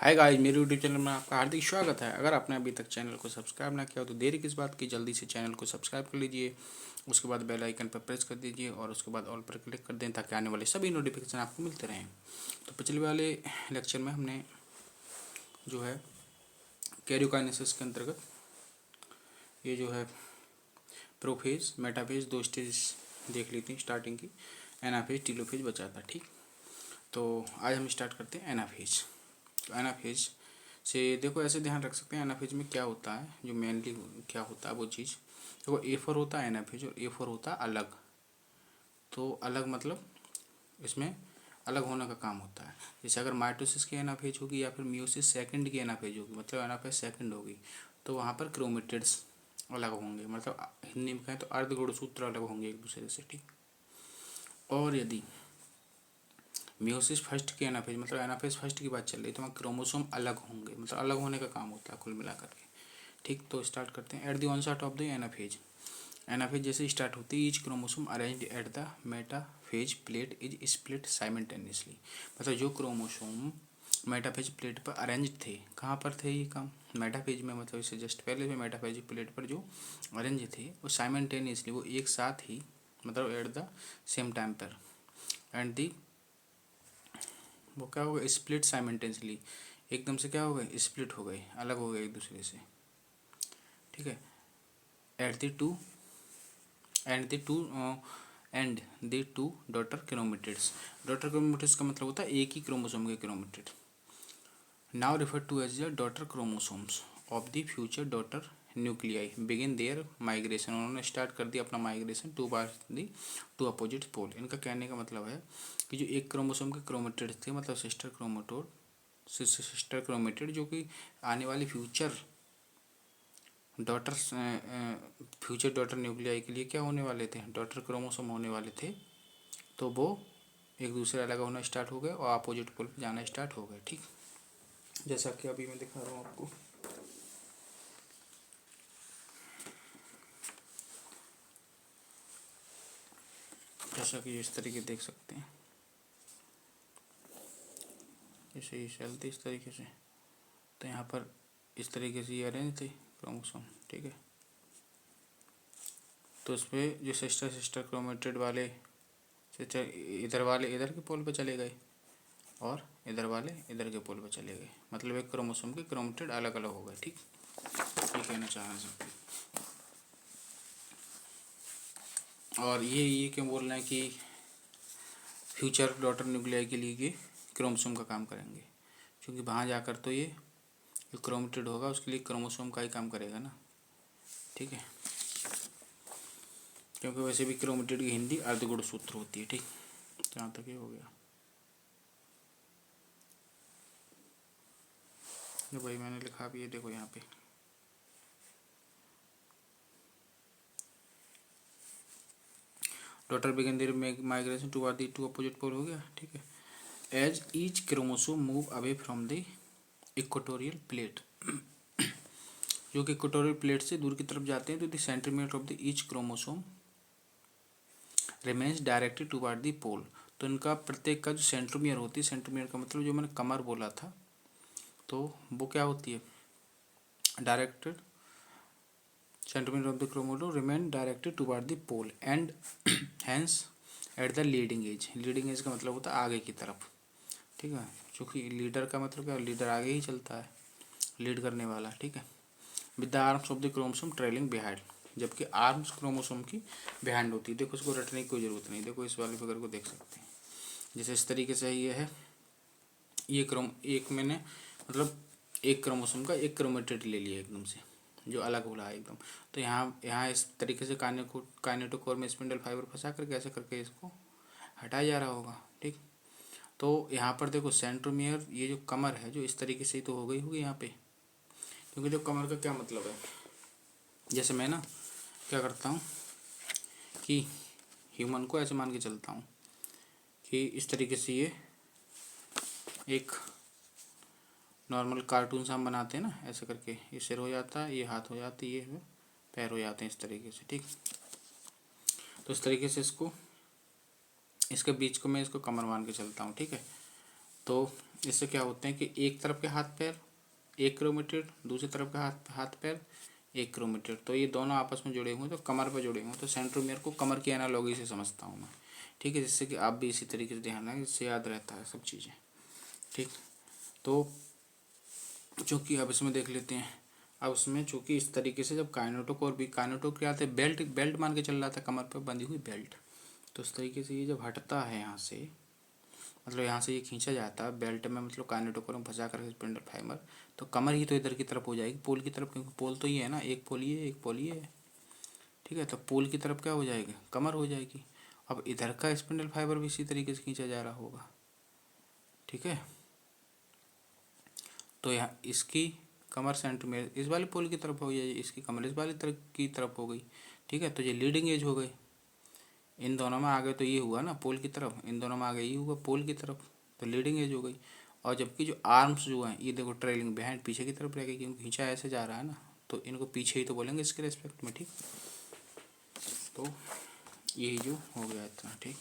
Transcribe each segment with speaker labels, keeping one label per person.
Speaker 1: Hi guys, मेरे YouTube channel में आपका हार्दिक स्वागत है। अगर आपने अभी तक चैनल को सब्सक्राइब ना किया हो तो देरी किस बात की, जल्दी से चैनल को सब्सक्राइब कर लीजिए। उसके बाद बेल आइकन पर प्रेस कर दीजिए और उसके बाद ऑल पर क्लिक कर दें ताकि आने वाले सभी नोटिफिकेशन आपको मिलते रहें। तो पिछले वाले लेक्चर में हमने जो है कैरियोकाइनेसिस के अंतर्गत ये जो है प्रोफेज मेटाफेज दो स्टेज देख ली थी स्टार्टिंग की। एनाफेज टीलोफेज बचा था, ठीक। तो आज हम स्टार्ट करते हैं एनाफेज। तो एनाफेज से देखो ऐसे ध्यान रख सकते हैं एनाफेज में क्या होता है, जो मेनली क्या होता है वो चीज़। देखो A4 होता है एनाफेज और A4 होता है अलग। तो अलग मतलब इसमें अलग होने का काम होता है। जैसे अगर माइटोसिस की एनाफेज होगी या फिर मियोसिस सेकंड की एनाफेज होगी, मतलब एनाफेज सेकंड होगी, तो वहाँ पर क्रोमेटिड्स अलग होंगे, मतलब हिंदी में कहें तो अर्धगुणसूत्र अलग होंगे एक दूसरे से, ठीक। और यदि मियोसिस फर्स्ट की एनाफेज मतलब एनाफेज फर्स्ट की बात चल रही है तो वहाँ क्रोमोसोम अलग होंगे, मतलब अलग होने का काम होता है कुल मिलाकर के, ठीक। तो स्टार्ट करते हैं। At the onset of the anaphase, anaphase जैसे स्टार्ट होती है each chromosome arranged at the metaphase plate is split simultaneously, मतलब जो क्रोमोसोम मेटाफेज प्लेट पर अरेंज थे, कहाँ पर थे ये काम, मेटाफेज में, मतलब इससे जस्ट पहले में मेटाफेज प्लेट पर जो अरेंज थे वो साइमल्टेनियसली, वो एक साथ ही, मतलब एट द सेम टाइम पर, एंड दी वो क्या हो गया, स्प्लिट साइमल्टेनियसली, एकदम से क्या हो गए, स्प्लिट हो गए, अलग हो गए एक दूसरे से, ठीक है। At the two end the two end the two daughter chromatids, daughter chromatids का मतलब होता है एक ही क्रोमोसोम के chromatid, now refer to as the daughter chromosomes of the future daughter nuclei begin their migration, उन्होंने स्टार्ट कर दिया अपना माइग्रेशन टू बार दी टू अपोजिट पोल। इनका कहने का मतलब है कि जो एक क्रोमोसोम के क्रोमेटिड थे, मतलब सिस्टर क्रोमेटिड, जो कि आने वाली फ्यूचर डॉटर न्यूक्लियाई के लिए क्या होने वाले थे, डॉटर क्रोमोसोम होने वाले थे, तो वो एक दूसरे अलग होना स्टार्ट हो गए और अपोजिट पोल पे जाना स्टार्ट हो गए, ठीक। जैसा कि अभी मैं दिखा रहा हूँ आपको, जैसा कि इस तरीके देख सकते हैं, जैसे ये सेल थे इस तरीके से, तो यहाँ पर इस तरीके से ये अरेंज थे क्रोमोसोम, ठीक है। तो उस पर जो सिस्टर क्रोमेटेड वाले इधर वाले इधर के पोल पे चले गए और इधर वाले इधर के पोल पे चले गए, मतलब एक क्रोमोसोम के क्रोमेटेड अलग अलग हो गए, ठीक। ये कहना चाह रहे हैं। और ये क्यों बोल रहे हैं कि फ्यूचर डॉटर न्यूक्लियाई के लिए ये क्रोमोसोम का काम करेंगे, क्योंकि वहाँ जाकर तो ये जो क्रोमेटेड होगा उसके लिए क्रोमोसोम का ही काम करेगा ना, ठीक है। क्योंकि वैसे भी क्रोमेटेड की हिंदी अर्धगुणसूत्र होती है, ठीक। जहाँ तक ये हो गया, जो भाई मैंने लिखा भी है, देखो यहाँ पे daughter begin their migration to the two opposite pole हो गया, ठीक है। As each chromosome move away from the equatorial plate, जो कि इक्वेटोरियल प्लेट से दूर की तरफ जाते हैं, तो the centromere of the each chromosome remains directed toward the pole, तो इनका प्रत्येक का जो सेंट्रोमियर होती है, सेंट्रोमियर का मतलब जो मैंने कमर बोला था, तो वो क्या होती है, directed centimetre of the chromosome remain directed toward the pole and hence at the leading edge, leading edge का मतलब होता है आगे की तरफ, ठीक है। क्योंकि लीडर का मतलब क्या, लीडर आगे ही चलता है, लीड करने वाला, ठीक है। With the arms of the chromosome trailing behind, जबकि आर्म्स क्रोमोसोम की बिहाइंड होती है। देखो इसको रटने की कोई ज़रूरत नहीं, देखो इस वाले फिगर को देख सकते हैं, जैसे इस तरीके से ये है, ये एक मैंने मतलब एक क्रोमोसोम का एक क्रोमेटेड ले लिया एकदम से, जो अलग हो रहा है एकदम। तो यहाँ इस तरीके से काइनेटोकोर में स्पिंडल फाइबर फंसा करके ऐसे करके इसको हटाया जा रहा होगा, ठीक। तो यहाँ पर देखो सेंट्रोमियर, ये जो कमर है जो इस तरीके से ही तो हो गई होगी यहाँ पे, क्योंकि जो कमर का क्या मतलब है, जैसे मैं ना क्या करता हूँ कि ह्यूमन को ऐसे मान के चलता हूँ कि इस तरीके से ये एक नॉर्मल कार्टून सा हम बनाते हैं ना, ऐसे करके ये सिर हो जाता है, ये हाथ हो जाती है, ये पैर हो जाते हैं इस तरीके से, ठीक। तो इस तरीके से इसके बीच को मैं इसको कमर मान के चलता हूँ, ठीक है। तो इससे क्या होते हैं कि एक तरफ के हाथ पैर 1 किलोमीटर, दूसरी तरफ का हाथ पैर 1 किलोमीटर, तो ये दोनों आपस में जुड़े हुए हैं, तो कमर पर जुड़े हुए हैं, तो सेंट्रोमियर को कमर की एनालॉगी से समझता हूँ मैं। ठीक है, जिससे कि आप भी इसी तरीके से ध्यान रखें, इससे याद रहता है सब चीज़ें। ठीक, तो चूँकि अब इसमें देख लेते हैं। अब उसमें चूँकि इस तरीके से जब काइनेटोकोर भी, काइनेटोकोर क्या आते हैं, बेल्ट मान के चल रहा था कमर पर बंधी हुई बेल्ट, तो इस तरीके से ये जब हटता है यहाँ से, मतलब यहाँ से ये खींचा जाता है बेल्ट में, मतलब काइनेटोकोर में फंसा करके स्पिंडल फाइबर, तो कमर ही तो इधर की तरफ हो जाएगी, पोल की तरफ, क्योंकि पोल तो ये है ना, एक पोल ये एक पोल ये है। ठीक है, तो पोल की तरफ क्या हो जाएगी, कमर हो जाएगी। अब इधर का स्पिंडल फाइबर भी इसी तरीके से खींचा जा रहा होगा। ठीक है, तो यहाँ इसकी कमर सेंट्रोमियर इस वाले पोल की तरफ हो जाएगी, इसकी कमर इस वाली तरफ की तरफ हो गई। ठीक है, तो ये लीडिंग एज हो गई, इन दोनों में आ गए तो ये हुआ ना पोल की तरफ, इन दोनों में आ गए ये हुआ पोल की तरफ, तो लीडिंग एज हो गई। और जबकि जो आर्म्स जो हैं ये देखो ट्रेलिंग बिहाइंड, पीछे की तरफ रहेगी, क्योंकि खींचा ऐसे जा रहा है ना, तो इनको पीछे ही तो बोलेंगे इसके रेस्पेक्ट में। ठीक, तो यही जो हो गया इतना। ठीक,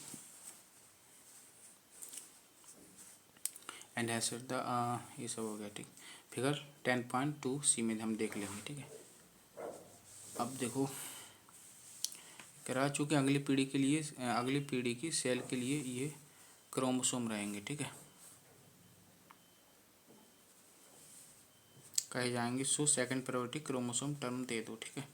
Speaker 1: एंड हैज द ये सब हो गया। ठीक, फिगर 10.2 में हम देख लेंगे। ठीक है, अब देखो कह रहा, चूँकि अगली पीढ़ी के लिए, अगली पीढ़ी की सेल के लिए ये क्रोमोसोम रहेंगे। ठीक है, कहे जाएंगे, so second priority chromosome term दे दो। ठीक है,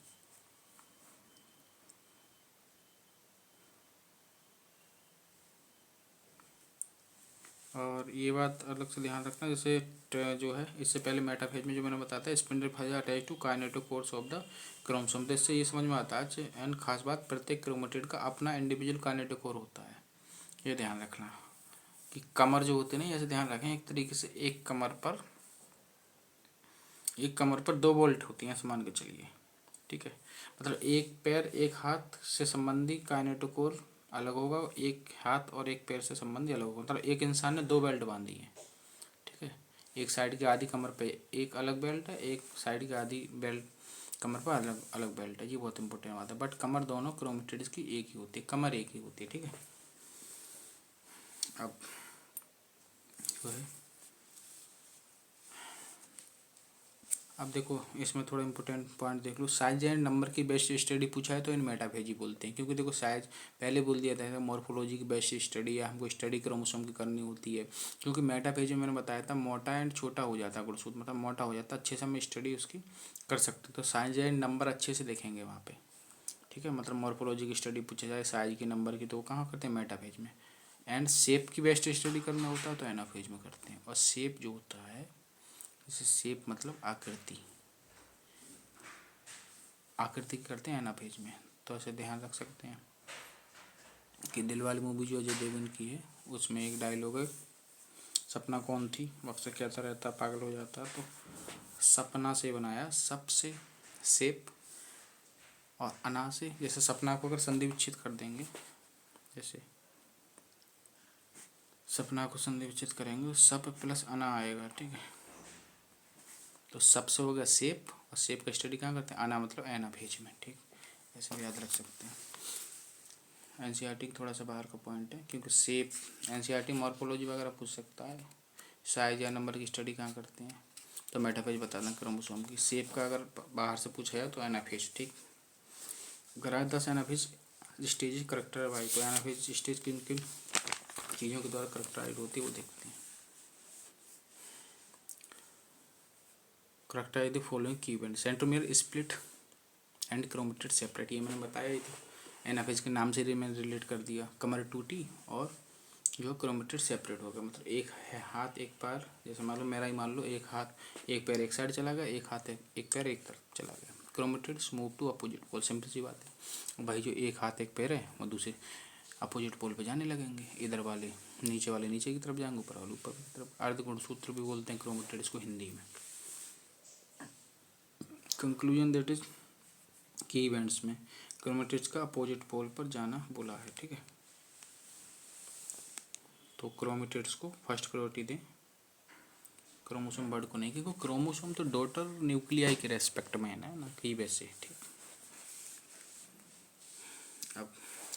Speaker 1: और ये बात अलग से ध्यान रखना, जैसे जो है इससे पहले मेटाफेज में जो मैंने बताया था, spindle fibre attach to kinetochores of the chromosome, तो इससे ये समझ में आता है। एंड खास बात, प्रत्येक क्रोमेटिड का अपना इंडिविजुअल काइनेटोकोर होता है, ये ध्यान रखना। कि कमर जो होती है ना, ऐसे ध्यान रखें, एक तरीके से एक कमर पर 2 बोल्ट होती हैं, मान के चलिए। ठीक है, मतलब एक पैर एक हाथ से संबंधी काइनेटोकोर अलग होगा, एक हाथ और एक पैर से संबंधी अलग होगा, मतलब एक इंसान ने 2 बेल्ट बांधी है। ठीक है, एक साइड की आधी कमर पे एक अलग बेल्ट है, एक साइड की आधी बेल्ट कमर पर अलग अलग बेल्ट है, ये बहुत इंपॉर्टेंट बात है। बट कमर दोनों क्रोमेटिड्स की एक ही होती है, कमर एक ही होती है। ठीक है, अब जो है, अब देखो इसमें थोड़ा इंपॉर्टेंट पॉइंट देख लो। साइज एंड नंबर की बेस्ट स्टडी पूछा है तो इन मेटाफेजी बोलते हैं, क्योंकि देखो साइज पहले बोल दिया था मॉर्फोलॉजी की बेस्ट स्टडी है, हमको स्टडी क्रोमोसोम की करनी होती है। क्योंकि मेटाफेजी में मैंने बताया था मोटा एंड छोटा हो जाता है गुणसूत्र, मतलब मोटा हो जाता है, अच्छे से हम स्टडी उसकी कर सकते, तो साइज एंड नंबर अच्छे से देखेंगे वहाँ पे। ठीक है, मतलब मॉर्फोलॉजी की स्टडी पूछा जाए साइज की नंबर की, तो वो कहाँ करते हैं, मेटाफेज में। एंड शेप की बेस्ट स्टडी करना होता है तो एनाफेज में करते हैं। और शेप जो होता है, जैसे शेप मतलब आकृति, आकृति करते हैं एनाफेज में, तो ऐसे ध्यान रख सकते हैं। कि दिल वाली मूवी जो अजय देवगन की है, उसमें एक डायलॉग है, सपना कौन थी, वक्त कहता रहता पागल हो जाता, तो सपना से बनाया, सप से शेप, और अना से, जैसे सपना को अगर संधि विच्छेद कर देंगे, जैसे सपना को संधि विच्छेद करेंगे तो सप प्लस अना आएगा। ठीक है, तो सप से हो गया शेप, और शेप का स्टडी कहाँ करते हैं, अना मतलब एनाफेज में। ठीक, ऐसे भी याद रख सकते हैं। एनसीईआरटी थोड़ा सा बाहर का पॉइंट है, क्योंकि शेप एनसीईआरटी मॉर्फोलॉजी वगैरह पूछ सकता है, साइज या नंबर की स्टडी कहाँ करते हैं, तो मेटाफेज बता दें क्रोमोसोम की। शेप का अगर बाहर से पूछा जाए तो एनाफेज। ठीक, अगर 10 एनाफेज स्टेज करेक्टर भाई, तो एनाफेज स्टेज किन किन चीज़ों के द्वारा करेक्टराइज होती है वो देखते हैं। करेक्टराइज द फॉलोइंग की event, centromere split and chromatid separate, ये मैंने बताया ही था, एनाफेज के नाम से मैंने रिलेट कर दिया। कमर टूटी और जो क्रोमेटिड सेपरेट हो गया, मतलब एक है हाथ एक पैर, जैसे मान लो मेरा ही मान लो, एक हाथ एक पैर एक साइड चला गया, एक हाथ एक पैर एक तरफ चला गया, chromatids move to opposite pole, simple सी बात है भाई। जो एक हाथ एक पैर है वो दूसरे अपोजिट पोल पे जाने लगेंगे, इधर वाले नीचे की तरफ जाएंगे, ऊपर वाले ऊपर की तरफ। अर्धगुणसूत्र भी बोलते हैं क्रोमेटिड्स को हिंदी में। कंक्लूजन दैट इज की इवेंट्स में क्रोमेटिड्स का अपोजिट पोल पर जाना बोला है। ठीक है, तो क्रोमेटिड्स को फर्स्ट प्रायोरिटी दें, क्रोमोसोम बर्ड को नहीं, क्योंकि क्रोमोसोम तो डॉटर न्यूक्लियाई के रेस्पेक्ट में है ना कि वैसे। ठीक, अब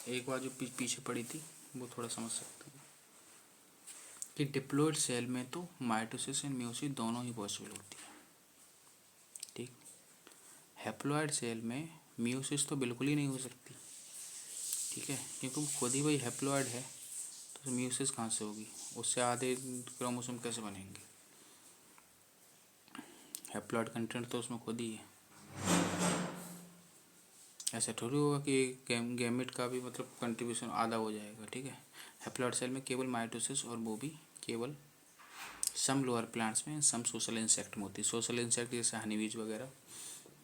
Speaker 1: एक बार जो पीछे पड़ी थी वो थोड़ा समझ सकते हैं कि डिप्लॉयड सेल में तो माइटोसिस एंड मियोसिस दोनों ही पॉसिबल होती है, ठीक। हैप्लॉयड सेल में मियोसिस तो बिल्कुल ही नहीं हो सकती, ठीक है, क्योंकि वो खुद ही वही हैप्लॉयड है, तो मियोसिस कहाँ से होगी, उससे आधे क्रोमोसोम कैसे बनेंगे। हैप्लॉयड कंटेंट तो उसमें खुद ही है, ऐसा थोड़ी होगा कि गैमेट का भी मतलब कंट्रीब्यूशन आधा हो जाएगा, ठीक है। हैप्लॉयड सेल में केवल माइटोसिस, और वो भी केवल सम लोअर प्लांट्स में, सम सोशल इंसेक्ट में होती है। सोशल इंसेक्ट जैसे हनी बीज वगैरह,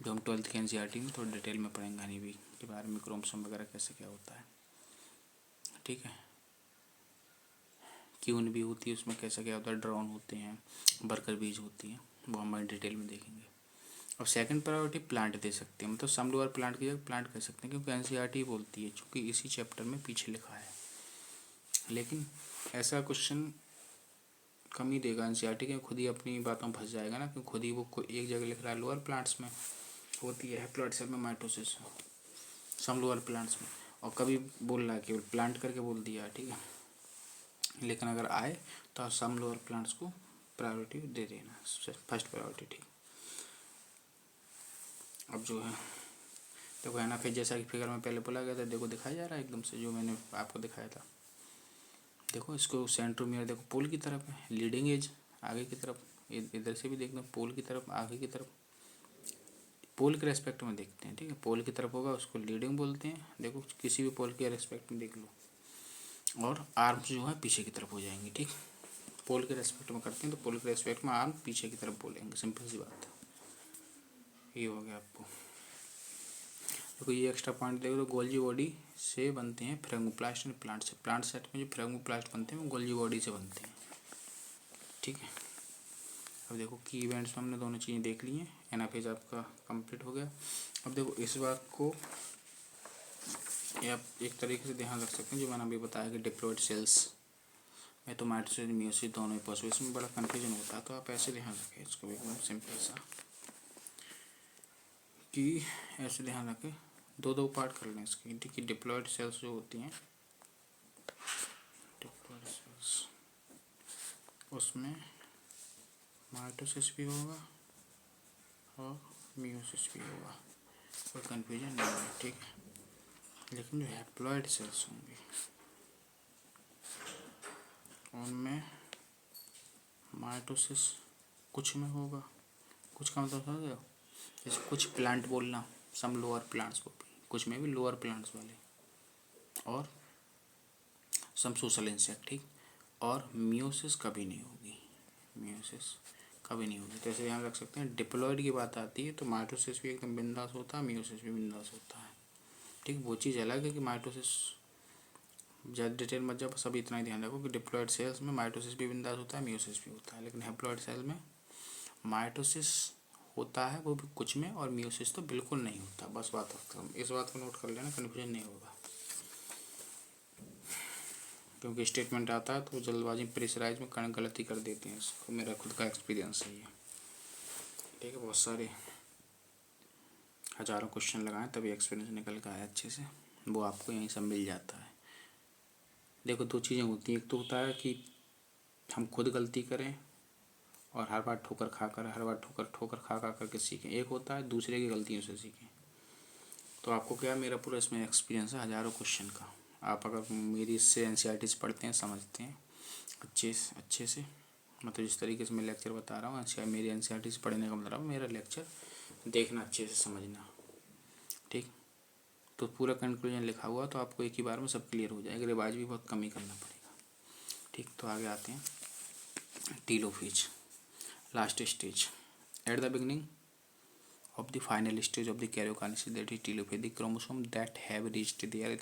Speaker 1: जो हम 12th के एनसीईआरटी में थोड़ी डिटेल में पढ़ेंगे हनी बी के बारे में, क्रोमोसोम वगैरह कैसे क्या होता है, ठीक है। क्यून भी होती है, उसमें कैसा क्या होता है, ड्रोन होते हैं, वर्कर बीज होती हैं, वो हम डिटेल में देखेंगे। अब सेकंड प्रायोरिटी प्लांट दे सकते हैं, मतलब सम लोअर प्लांट की जगह प्लांट कह सकते हैं, क्योंकि एनसीईआरटी बोलती है, चूँकि इसी चैप्टर में पीछे लिखा है। लेकिन ऐसा क्वेश्चन कम ही देगा एनसीईआरटी के, खुद ही अपनी बातों में फंस जाएगा ना, क्योंकि खुद ही वो एक जगह लिख रहा है लोअर प्लांट्स में होती है हैप्लॉयड सेल में माइटोसिस, सम लोअर प्लांट्स में, और कभी बोल रहा है केवल प्लांट करके बोल दिया, ठीक है। लेकिन अगर आए तो आप सम लोअर प्लांट्स को प्रायोरिटी दे देना, फर्स्ट प्रायोरिटी, ठीक। अब जो है देखो है ना, फिर जैसा कि फिगर में पहले बोला गया था, देखो दिखाया जा रहा है एकदम से, जो मैंने आपको दिखाया था। देखो इसको सेंट्रोमियर देखो पोल की तरफ है, लीडिंग एज आगे की तरफ, इधर से भी देखना पोल की तरफ, आगे की तरफ, पोल के रेस्पेक्ट में देखते हैं, ठीक है। पोल की तरफ होगा उसको लीडिंग बोलते हैं, देखो किसी भी पोल के रेस्पेक्ट में देख लो, और आर्म्स जो है पीछे की तरफ हो जाएंगे, ठीक। पोल के रेस्पेक्ट में करते हैं तो पोल के रेस्पेक्ट में आर्म पीछे की तरफ बोलेंगे, सिंपल सी बात है। ये हो गया आपको। देखो ये एक्स्ट्रा पॉइंट देखो, तो गोल्जी बॉडी से बनते हैं फ्रेगमोप्लास्ट एंड प्लांट से, प्लांट सेट में जो फ्रेगमोप्लास्ट बनते हैं वो गोल्जी बॉडी से बनते हैं, ठीक है। अब देखो की इवेंट्स में हमने दोनों चीज़ें देख ली हैं, एनाफेज आपका कंप्लीट हो गया। अब देखो इस बात को ये आप एक तरीके से ध्यान रख सकते हैं, जो मैंने अभी बताया कि डिप्लॉयड सेल्स में तो माइटोसिस मियोसिस दोनों ही पॉसिबल, इसमें बड़ा कन्फ्यूजन होता है, तो आप ऐसे ध्यान रखें इसको, एकदम सिंपल सा, कि ऐसे ध्यान रखें, दो पार्ट कर लें इसके, ठीक है। डिप्लॉयड सेल्स जो होती हैं, डिप्लॉयड सेल्स, उसमें माइटोसिस भी होगा और मियोसिस भी होगा, कोई कन्फ्यूजन नहीं है, ठीक है। लेकिन जो हैप्लॉयड सेल्स होंगे उनमें माइटोसिस कुछ में होगा, कुछ का मतलब समझ रहे हो, जैसे कुछ प्लांट बोलना, सम लोअर प्लांट्स को भी, कुछ में भी लोअर प्लांट्स वाले, और सम सोशल इंसेक्ट, ठीक। और मियोसिस कभी नहीं होगी, मियोसिस कभी नहीं होगी, तो ऐसे ध्यान रख सकते हैं। डिप्लॉयड की बात आती है तो माइटोसिस भी एकदम बिंदास होता है, मियोसिस भी बिंदास होता है, ठीक। वो चीज़ अलग है कि माइटोसिस ज़्यादा डिटेल मत जाओ, बस अभी इतना ही ध्यान रखो कि डिप्लॉयड सेल्स में माइटोसिस भी बिंदास होता है, मियोसिस भी होता है, लेकिन हैप्लॉयड सेल में माइटोसिस होता है वो भी कुछ में, और मियोसिस तो बिल्कुल नहीं होता, बस बात खत्म। इस बात को नोट कर लेना, कन्फ्यूजन नहीं होगा, क्योंकि स्टेटमेंट आता है तो जल्दबाजी प्रेशराइज में कण गलती कर देते हैं, इसको मेरा खुद का एक्सपीरियंस है ये, ठीक है। बहुत सारे हज़ारों क्वेश्चन लगाएं तभी एक्सपीरियंस निकल के आया अच्छे से, वो आपको यहीं सब मिल जाता है। देखो दो चीज़ें होती हैं, एक तो होता है कि हम खुद गलती करें और हर बार ठोकर खा करके सीखें, एक होता है दूसरे की गलतियों से सीखें। तो आपको क्या, मेरा पूरा इसमें एक्सपीरियंस है हज़ारों क्वेश्चन का, आप अगर मेरी इससे एनसीईआरटी से पढ़ते हैं, समझते हैं अच्छे से, मतलब जिस तरीके से मैं लेक्चर बता रहा हूँ, मेरी एनसीईआरटी से पढ़ने का मतलब मेरा लेक्चर देखना, अच्छे से समझना, ठीक। तो पूरा कंक्लूजन लिखा हुआ, तो आपको एक ही बार में सब क्लियर हो जाएगा, रिवाइज भी बहुत कम ही करना पड़ेगा, ठीक। तो आगे आते हैं, telophase, last stage at the beginning of the final stage of the karyokinesis, that is telophase, the chromosome that have reached their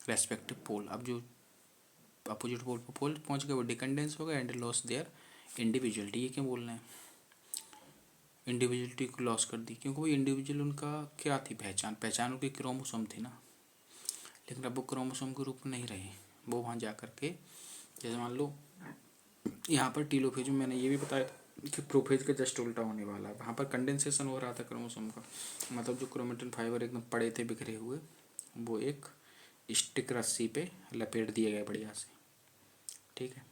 Speaker 1: respective pole, अब जो अपोजिट पोल पर पोल पहुंच गए वो डिकेंडेंस हो गए एंड लॉस देयर इंडिविजुअलिटी। ये क्यों बोल रहे हैं, इंडिविजुअलिटी को लॉस कर दी, क्योंकि वो इंडिविजुअल उनका क्या थी, पहचान उनकी क्रोमोसोम थी ना, लेकिन अब वो क्रोमोसोम के रूप में नहीं रहे, वो वहाँ जा कर के, जैसे मान लो यहाँ पर टीलोफेज में मैंने ये भी बताया कि प्रोफेज का जस्ट उल्टा होने वाला है, वहाँ पर कंडेंसेशन हो रहा था क्रोमोसोम का, मतलब जो क्रोमेटिन फाइबर एकदम पड़े थे बिखरे हुए, वो एक स्टिक रस्सी पे लपेट दिए गए बढ़िया से, ठीक है।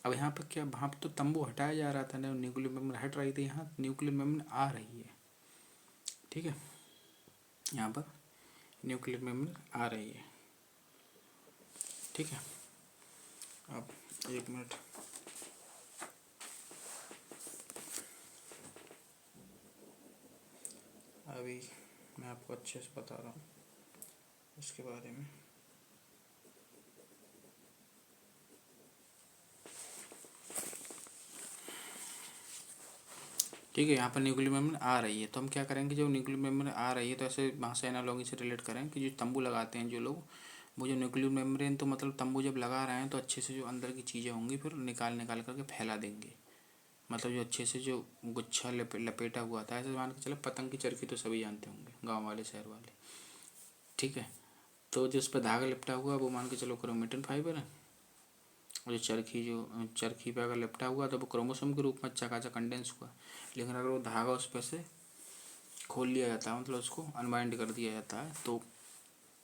Speaker 1: अब यहाँ पर क्या, वहाँ पर तो तंबू हटाया जा रहा था ना, न्यूक्लियर मेम्ब्रेन हट रही थी, यहाँ न्यूक्लियर मेम्ब्रेन आ रही है। ठीक है, यहाँ पर न्यूक्लियर मेम्ब्रेन आ रही है। ठीक है, अब 1 मिनट, अभी मैं आपको अच्छे से बता रहा हूँ इसके बारे में। ठीक है, यहाँ पर न्यूक्लियर मेम्ब्रेन आ रही है, तो हम क्या करेंगे, जब न्यूक्लियर मेम्ब्रेन आ रही है तो ऐसे वहाँ से एनालॉजी से रिलेट करें कि जो तंबू लगाते हैं जो लोग, वो जो न्यूक्लियर मेम्ब्रेन, तो मतलब तंबू जब लगा रहे हैं तो अच्छे से जो अंदर की चीज़ें होंगी फिर निकाल निकाल करके फैला देंगे, मतलब जो अच्छे से जो गुच्छा लपेटा हुआ था, ऐसे मान के चलो पतंग की चरखी तो सभी जानते होंगे, गाँव वाले शहर वाले। ठीक है, तो जो उस पर धागा लिपटा हुआ वो मान के चलो क्रोमेटिन फाइबर है, और जो चरखी पे अगर लिपटा हुआ तो वो क्रोमोसोम के रूप में चकाचक कंडेंस हुआ। लेकिन अगर वो धागा उस पर से खोल लिया जाता है, मतलब उसको अनबाइंड कर दिया जाता है, तो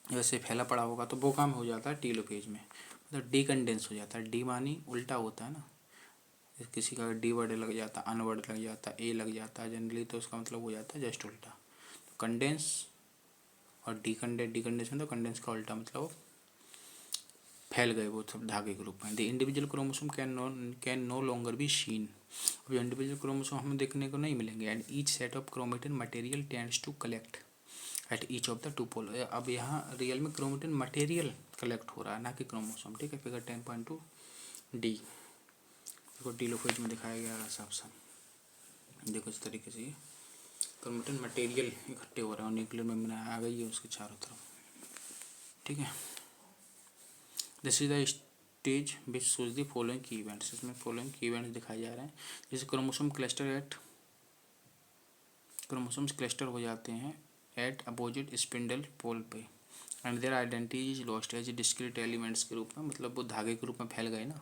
Speaker 1: वैसे फैला पड़ा होगा तो वो काम हो जाता है टीलोफेज में, मतलब डीकंडेंस हो जाता है। डी मानी उल्टा होता है ना, किसी का डी वर्ड लग जाता है, अन वर्ड लग जाता है, ए लग जाता है जनरली, तो उसका मतलब हो जाता है जस्ट उल्टा। तो कंडेंस और डीकंडेंस तो कंडेंस का उल्टा मतलब फैल गए वो सब धागे के रूप में। The individual chromosome can no longer be seen. अब इंडिविजुअल क्रोमोसोम हमें देखने को नहीं मिलेंगे, and each set of chromatin material tends to collect at each of the two pole. अब यहाँ रियल में क्रोमेटिन मटेरियल कलेक्ट हो रहा है, ना कि क्रोमोसोम। ठीक है, फिगर 10.2 डी, देखो टीलोफेज में दिखाया गया है साफ साफ। देखो इस तरीके से ये क्रोमेटिन मटेरियल इकट्ठे हो रहे हैं और न्यूक्लियर मेम्ब्रेन आ गई है उसके चारों तरफ। ठीक है, this is the stage which shows the following की इवेंट्स। इसमें फॉलोइंग की इवेंट्स दिखाए जा रहे हैं, जैसे क्रोमोसोम्स क्लस्टर हो जाते हैं एट अपोजिट स्पिंडल पोल पे, and their identity is lost as discrete elements के रूप में, मतलब वो धागे के रूप में फैल गए ना।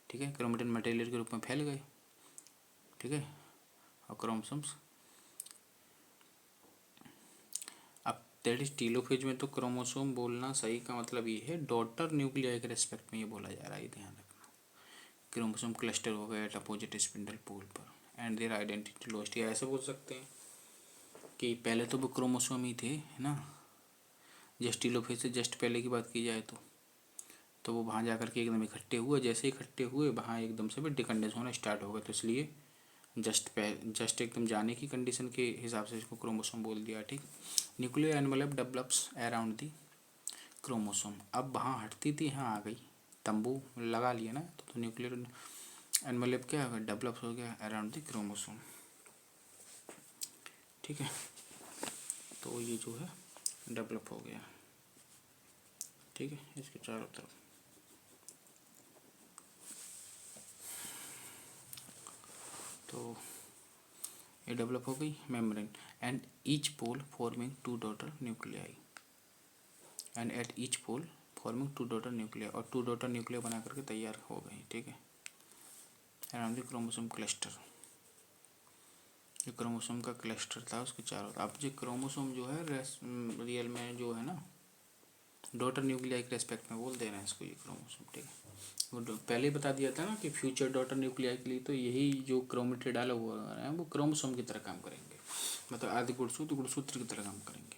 Speaker 1: ठीक है, क्रोमेटिन मटेरियल के रूप में फैल गए। ठीक है, और क्रोमोसोम्स, अब दैट इज टीलोफेज में तो क्रोमोसोम बोलना सही का मतलब ये है डॉटर न्यूक्लियाई के रेस्पेक्ट में ये बोला जा रहा है, ध्यान रखना। क्रोमोसोम क्लस्टर हो गए एट अपोजिट स्पिंडल पोल पर एंड देयर आइडेंटिटी लॉस्ट, या ऐसे बोल सकते हैं कि पहले तो वो क्रोमोसोम ही थे, है ना। जस्ट टीलोफेज से जस्ट पहले की बात की जाए तो वो वहाँ जा कर के एकदम इकट्ठे हुए, जैसे इकट्ठे हुए वहाँ एकदम से भी डिकंडेंस होना स्टार्ट हो गया, तो इसलिए जस्ट एकदम जाने की कंडीशन के हिसाब से इसको क्रोमोसोम बोल दिया। ठीक, nuclear envelope develops around the chromosome. अब वहाँ हटती थी, यहाँ आ गई, तंबू लगा लिया ना, तो न्यूक्लियर एनवेलप क्या होगा, डेवलप हो गया अराउंड दी क्रोमोसोम। ठीक है, तो ये जो है डेवलप हो गया। ठीक है, इसके चारों तरफ तो ये डेवलप हो गई membrane and each pole forming two daughter nuclei, and at each pole forming two daughter nuclei, और टू डॉटर न्यूक्लिया बना करके तैयार हो गई। ठीक है, अराउंड द क्रोमोसोम क्लस्टर, जो क्रोमोसोम का क्लस्टर था उसके चारों। अब जो क्रोमोसोम जो है रियल में जो है ना डॉटर न्यूक्लियाई के रेस्पेक्ट में बोल दे रहे हैं इसको ये क्रोमोसोम। ठीक है, वो पहले ही बता दिया था ना कि फ्यूचर डॉटर न्यूक्लियाई के लिए तो यही जो क्रोमेटिड डाला हुआ है वो क्रोमोसोम की तरह काम करेंगे, मतलब आदि गुणसूत्र की तरह काम करेंगे।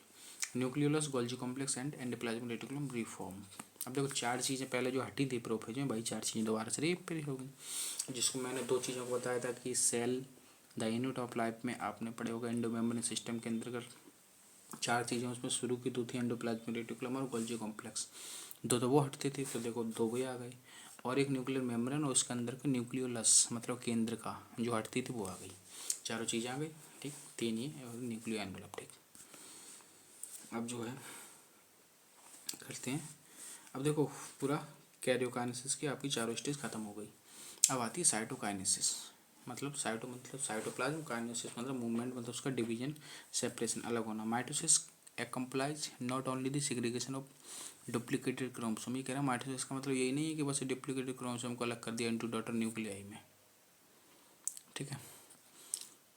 Speaker 1: Nucleolus, Golgi complex and endoplasmic reticulum reform. अब देखो चार चीज़ें पहले जो हटी थी प्रोफेज में, वही चार चीज़ें दोबारा से रिपेयर होगी, जिसको मैंने दो चीज़ों को बताया था कि cell the unit of life में आपने पढ़े होगा एंडोमेम्ब्रेन सिस्टम के अंतर्गत चार चीज़ें उसमें शुरू की, दो थी एंडोप्लाज्मिक रेटिकुलम और गोल्जी कॉम्प्लेक्स, दो तो वो हटती थी, तो देखो दो भी आ गई, और एक न्यूक्लियर मेम्ब्रेन और उसके अंदर का न्यूक्लियोलस मतलब केंद्र का जो हटती थी वो आ गई, चारों चीज़ें आ गई। ठीक, तीन ये और न्यूक्लियर एनवेलप। ठीक, अब जो है करते हैं, अब देखो पूरा कैरियोकाइनेसिस की आपकी चारों स्टेज खत्म हो गई। अब आती है साइटोकाइनेसिस, मतलब साइटोप्लाज्म, काइनेसिस मतलब मूवमेंट, मतलब उसका डिवीजन, सेपरेशन, अलग होना। Mitosis accomplishes not only the segregation of duplicated chromosome. ये कह रहा है माइटोसिस का मतलब यही नहीं है कि बस डुप्लीकेटेड क्रोमोसोम को अलग कर दिया इनटू डॉटर न्यूक्लियाई में। ठीक है,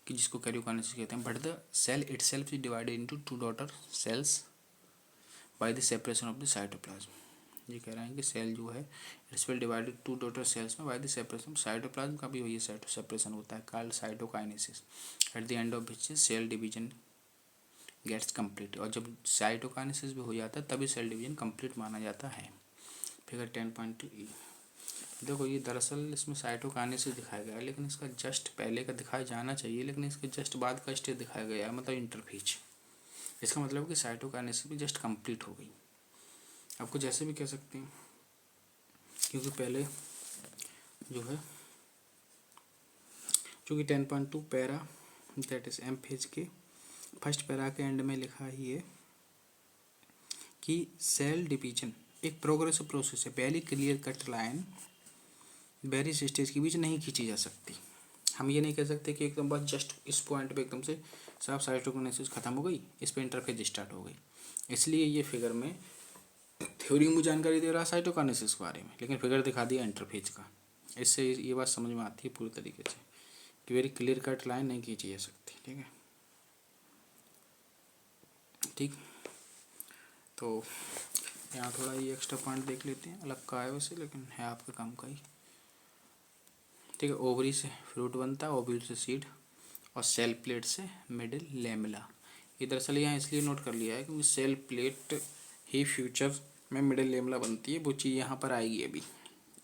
Speaker 1: कि जिसको कैरियोकाइनेसिस कहते हैं, but the cell itself is divided into two daughter cells by the separation of the cytoplasm. ये कह रहे हैं कि सेल जो है it's will divided two daughter cells में बाय द सेपरेशन। साइटोप्लाज्म का भी वही सेपरेशन होता है, called cytokinesis, at the end of which cell division gets complete. और जब साइटोकाइनेसिस भी हो जाता है तभी सेल डिवीजन कंप्लीट माना जाता है। फिगर 10.2 देखो ये दरअसल इसमें साइटोकाइनेसिस दिखाया गया है, लेकिन इसका जस्ट पहले का दिखाया जाना चाहिए, लेकिन इसके जस्ट बाद का स्टेज दिखाया गया है, मतलब इंटरफेज। इसका मतलब कि साइटोकाइनेसिस भी जस्ट कंप्लीट हो गई। आपको जैसे भी कह सकते हैं, क्योंकि पहले जो है चूँकि 10.2 para that is M phase के फर्स्ट पैरा के एंड में लिखा ही है कि सेल डिवीजन एक प्रोग्रेसिव प्रोसेस है, पहली clear cut line various stage के बीच नहीं खींची जा सकती। हम ये नहीं कह सकते कि एकदम बस जस्ट इस पॉइंट पे एकदम से साफ साइटोकाइनेसिस खत्म हो गई, इस पे इंटरफेज स्टार्ट हो गई। इसलिए ये फिगर में थ्योरी में जानकारी दे रहा है साइटोकाइनेसिस के बारे में, लेकिन फिगर दिखा दिया इंटरफेज का। इससे ये बात समझ में आती है पूरी तरीके से कि वेरी क्लियर कट लाइन नहीं खींची जा सकती। ठीक है, ठीक। तो यहाँ थोड़ा ये एक्स्ट्रा पॉइंट देख लेते हैं, अलग का है वैसे लेकिन है आपके काम का ही। ठीक है, ओवरी से फ्रूट बनता है, ओव्यूल से सीड, और सेल प्लेट से मिडिल लेमिला। ये दरअसल यहाँ इसलिए नोट कर लिया है क्योंकि सेल प्लेट ही फ्यूचर में मिडिल लेमिला बनती है। वो चीज़ यहाँ पर आएगी अभी,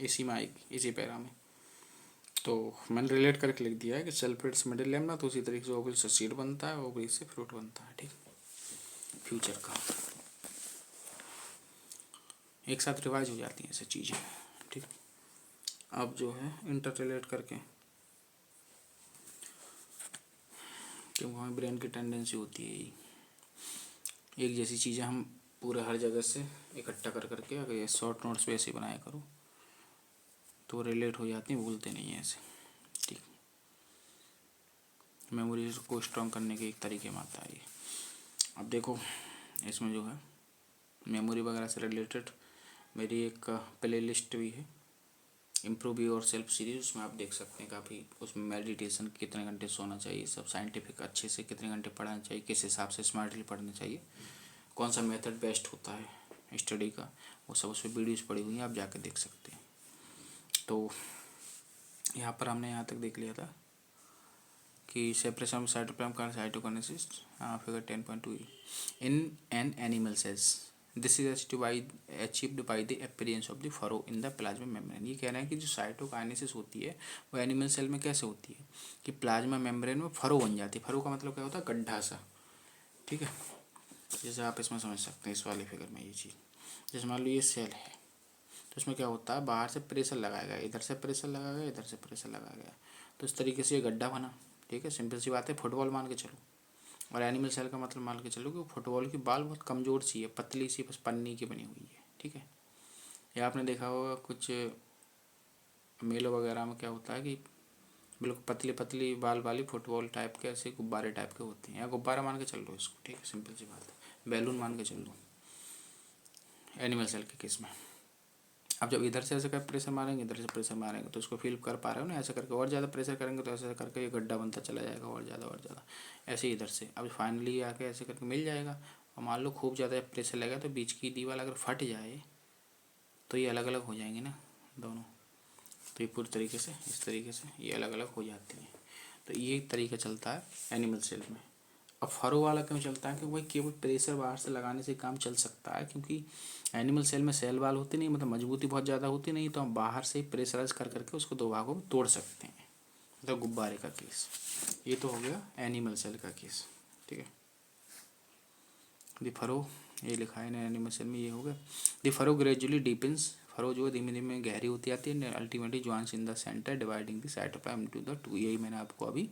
Speaker 1: इसी में आएगी, इसी पैरा में। तो मैंने रिलेट करके लिख दिया है कि सेल प्लेट से मिडिल लेमिला, तो उसी तरीके से ओवरी से सीड बनता है, ओवरी से फ्रूट बनता है। ठीक, फ्यूचर का एक साथ रिवाइज हो जाती हैं ऐसी चीज़ें। ठीक, अब जो है इंटर रिलेट करके, क्योंकि हमारे ब्रेन की टेंडेंसी होती है एक जैसी चीज़ें हम पूरे हर जगह से इकट्ठा कर करके, अगर ये शॉर्ट नोट्स पे ऐसे बनाया करो तो रिलेट हो जाती हैं, भूलते नहीं हैं ऐसे। ठीक, मेमोरी को स्ट्रॉन्ग करने के एक तरीके में आता है ये। अब देखो इसमें जो है मेमोरी वगैरह से रिलेटेड मेरी एक प्ले लिस्ट भी है, इम्प्रूव योर सेल्फ सीरीज, उसमें आप देख सकते हैं काफ़ी। उसमें मेडिटेशन कितने घंटे सोना चाहिए, सब साइंटिफिक अच्छे से कितने घंटे पढ़ना चाहिए, किस हिसाब से स्मार्टली पढ़ना चाहिए, कौन सा मेथड बेस्ट होता है स्टडी का, वो सब उसमें वीडियोस पड़ी हुई हैं, आप जाके देख सकते हैं। तो यहाँ पर हमने यहाँ तक देख लिया था कि सेपरेशन ऑफ साइटोप्लाज्म का cytokinesis. Figure 10.2 in an animal cells this is achieved by the appearance of the furrow in the plasma membrane. ये कह रहे हैं कि जो साइटोकाइनेसिस होती है वो एनिमल सेल में कैसे होती है कि प्लाज्मा मेम्ब्रेन में फरो बन जाती है। फरो का मतलब क्या होता है, गड्ढा सा। ठीक है, जैसे आप इसमें समझ सकते हैं इस वाले फिगर में ये चीज़। जैसे मान लो ये सेल है, तो इसमें क्या होता है, बाहर से प्रेशर लगाया गया, इधर से प्रेशर लगाया गया, इधर से प्रेशर लगाया गया, तो इस तरीके से ये गड्ढा बना। ठीक है, सिंपल सी बात है, फुटबॉल मान के चलो। और एनिमल सेल का मतलब मान के चलो कि फुटबॉल की बाल बहुत कमज़ोर सी है, पतली सी, बस पन्नी की बनी हुई है। ठीक है, या आपने देखा होगा कुछ मेलों वगैरह में क्या होता है कि बिल्कुल पतली पतली बाल वाली फुटबॉल टाइप के ऐसे गुब्बारे टाइप के होते हैं, या गुब्बारा मान के चल लो इसको। ठीक है, सिंपल सी बात है, बैलून मान के चल लो एनिमल सेल के केस में। अब जब इधर से ऐसे कर प्रेशर मारेंगे, इधर से प्रेशर मारेंगे, तो इसको फील कर पा रहे हो ना, ऐसे करके और ज़्यादा प्रेशर करेंगे तो ऐसे करके ये गड्ढा बनता चला जाएगा, और ज़्यादा ऐसे इधर से। अब फाइनली आके ऐसे करके मिल जाएगा। और मान लो खूब ज़्यादा प्रेशर लगा तो बीच की दीवार अगर फट जाए तो ये अलग अलग हो जाएंगे ना दोनों, तो ये पूरी तरीके से इस तरीके से ये अलग अलग हो जाती हैं। तो ये तरीका चलता है एनिमल सेल में। अब फरो वाला क्यों चलता है कि वही केवल प्रेशर बाहर से लगाने से काम चल सकता है, क्योंकि एनिमल सेल में सेल वाल होती नहीं, मतलब मजबूती बहुत ज़्यादा होती नहीं, तो हम बाहर से ही प्रेशराइज कर करके उसको दो भागों में तोड़ सकते हैं। मतलब गुब्बारे का केस ये तो हो गया एनिमल सेल का केस। ठीक है, दी फरो ये लिखा है ना एनिमल सेल में, ये हो गया। The furrow gradually deepens, furrow जो धीमे धीमे गहरी होती आती है, ultimately joins in the centre dividing the cytoplasm into the two. यही मैंने आपको अभी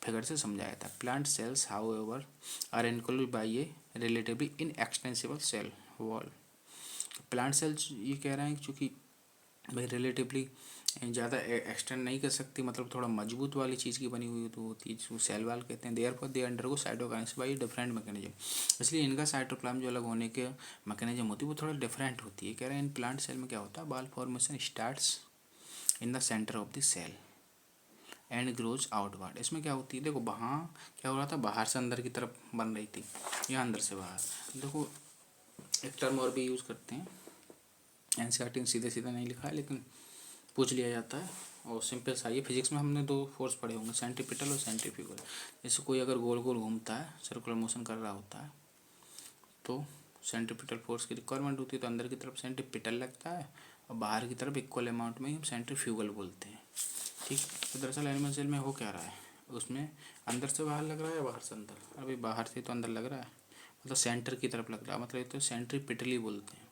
Speaker 1: फिगर से समझाया था। Plant cells however are enclosed by a relatively inextensible cell wall. Plant cells ये कह रहे हैं चूँकि भाई रिलेटिवली ज़्यादा एक्सटेंड नहीं कर सकती, मतलब थोड़ा मजबूत वाली चीज़ की बनी हुई तो होती है, जिसको सेल वाल कहते हैं। Therefore they undergo cytokinesis by different mechanism, इसलिए इनका साइटोप्लाज्म जो अलग होने के मैकेनिज्म होती है वो थोड़ा डिफरेंट होती है। कह रहे हैं इन प्लांट सेल में क्या होता है, wall formation starts in the centre of the cell and grows outward. इसमें क्या होती है, देखो वहाँ क्या हो रहा था, बाहर से अंदर की तरफ बन रही थी, या अंदर से बाहर। देखो एक टर्म और भी यूज़ करते हैं, एनसीईआरटी ने सीधे सीधे नहीं लिखा है, लेकिन पूछ लिया जाता है। और सिंपल सा ये फिजिक्स में हमने 2 फोर्स पढ़े होंगे, सेंट्रीपिटल और सेंट्रीफ्यूगल। जैसे कोई अगर गोल गोल घूमता है, सर्कुलर मोशन कर रहा होता है, तो सेंट्रीपिटल फोर्स की रिक्वायरमेंट होती है, तो अंदर की तरफ सेंट्रीपिटल लगता है और बाहर की तरफ इक्वल अमाउंट में ही हम सेंट्रीफ्यूगल बोलते हैं। ठीक, तो दरअसल एनिमल सेल में हो क्या रहा है, उसमें अंदर से बाहर लग रहा है या बाहर से अंदर? अभी बाहर से तो अंदर लग रहा है, मतलब सेंटर की तरफ लग रहा है, मतलब ये तो सेंट्रीपिटली बोलते हैं।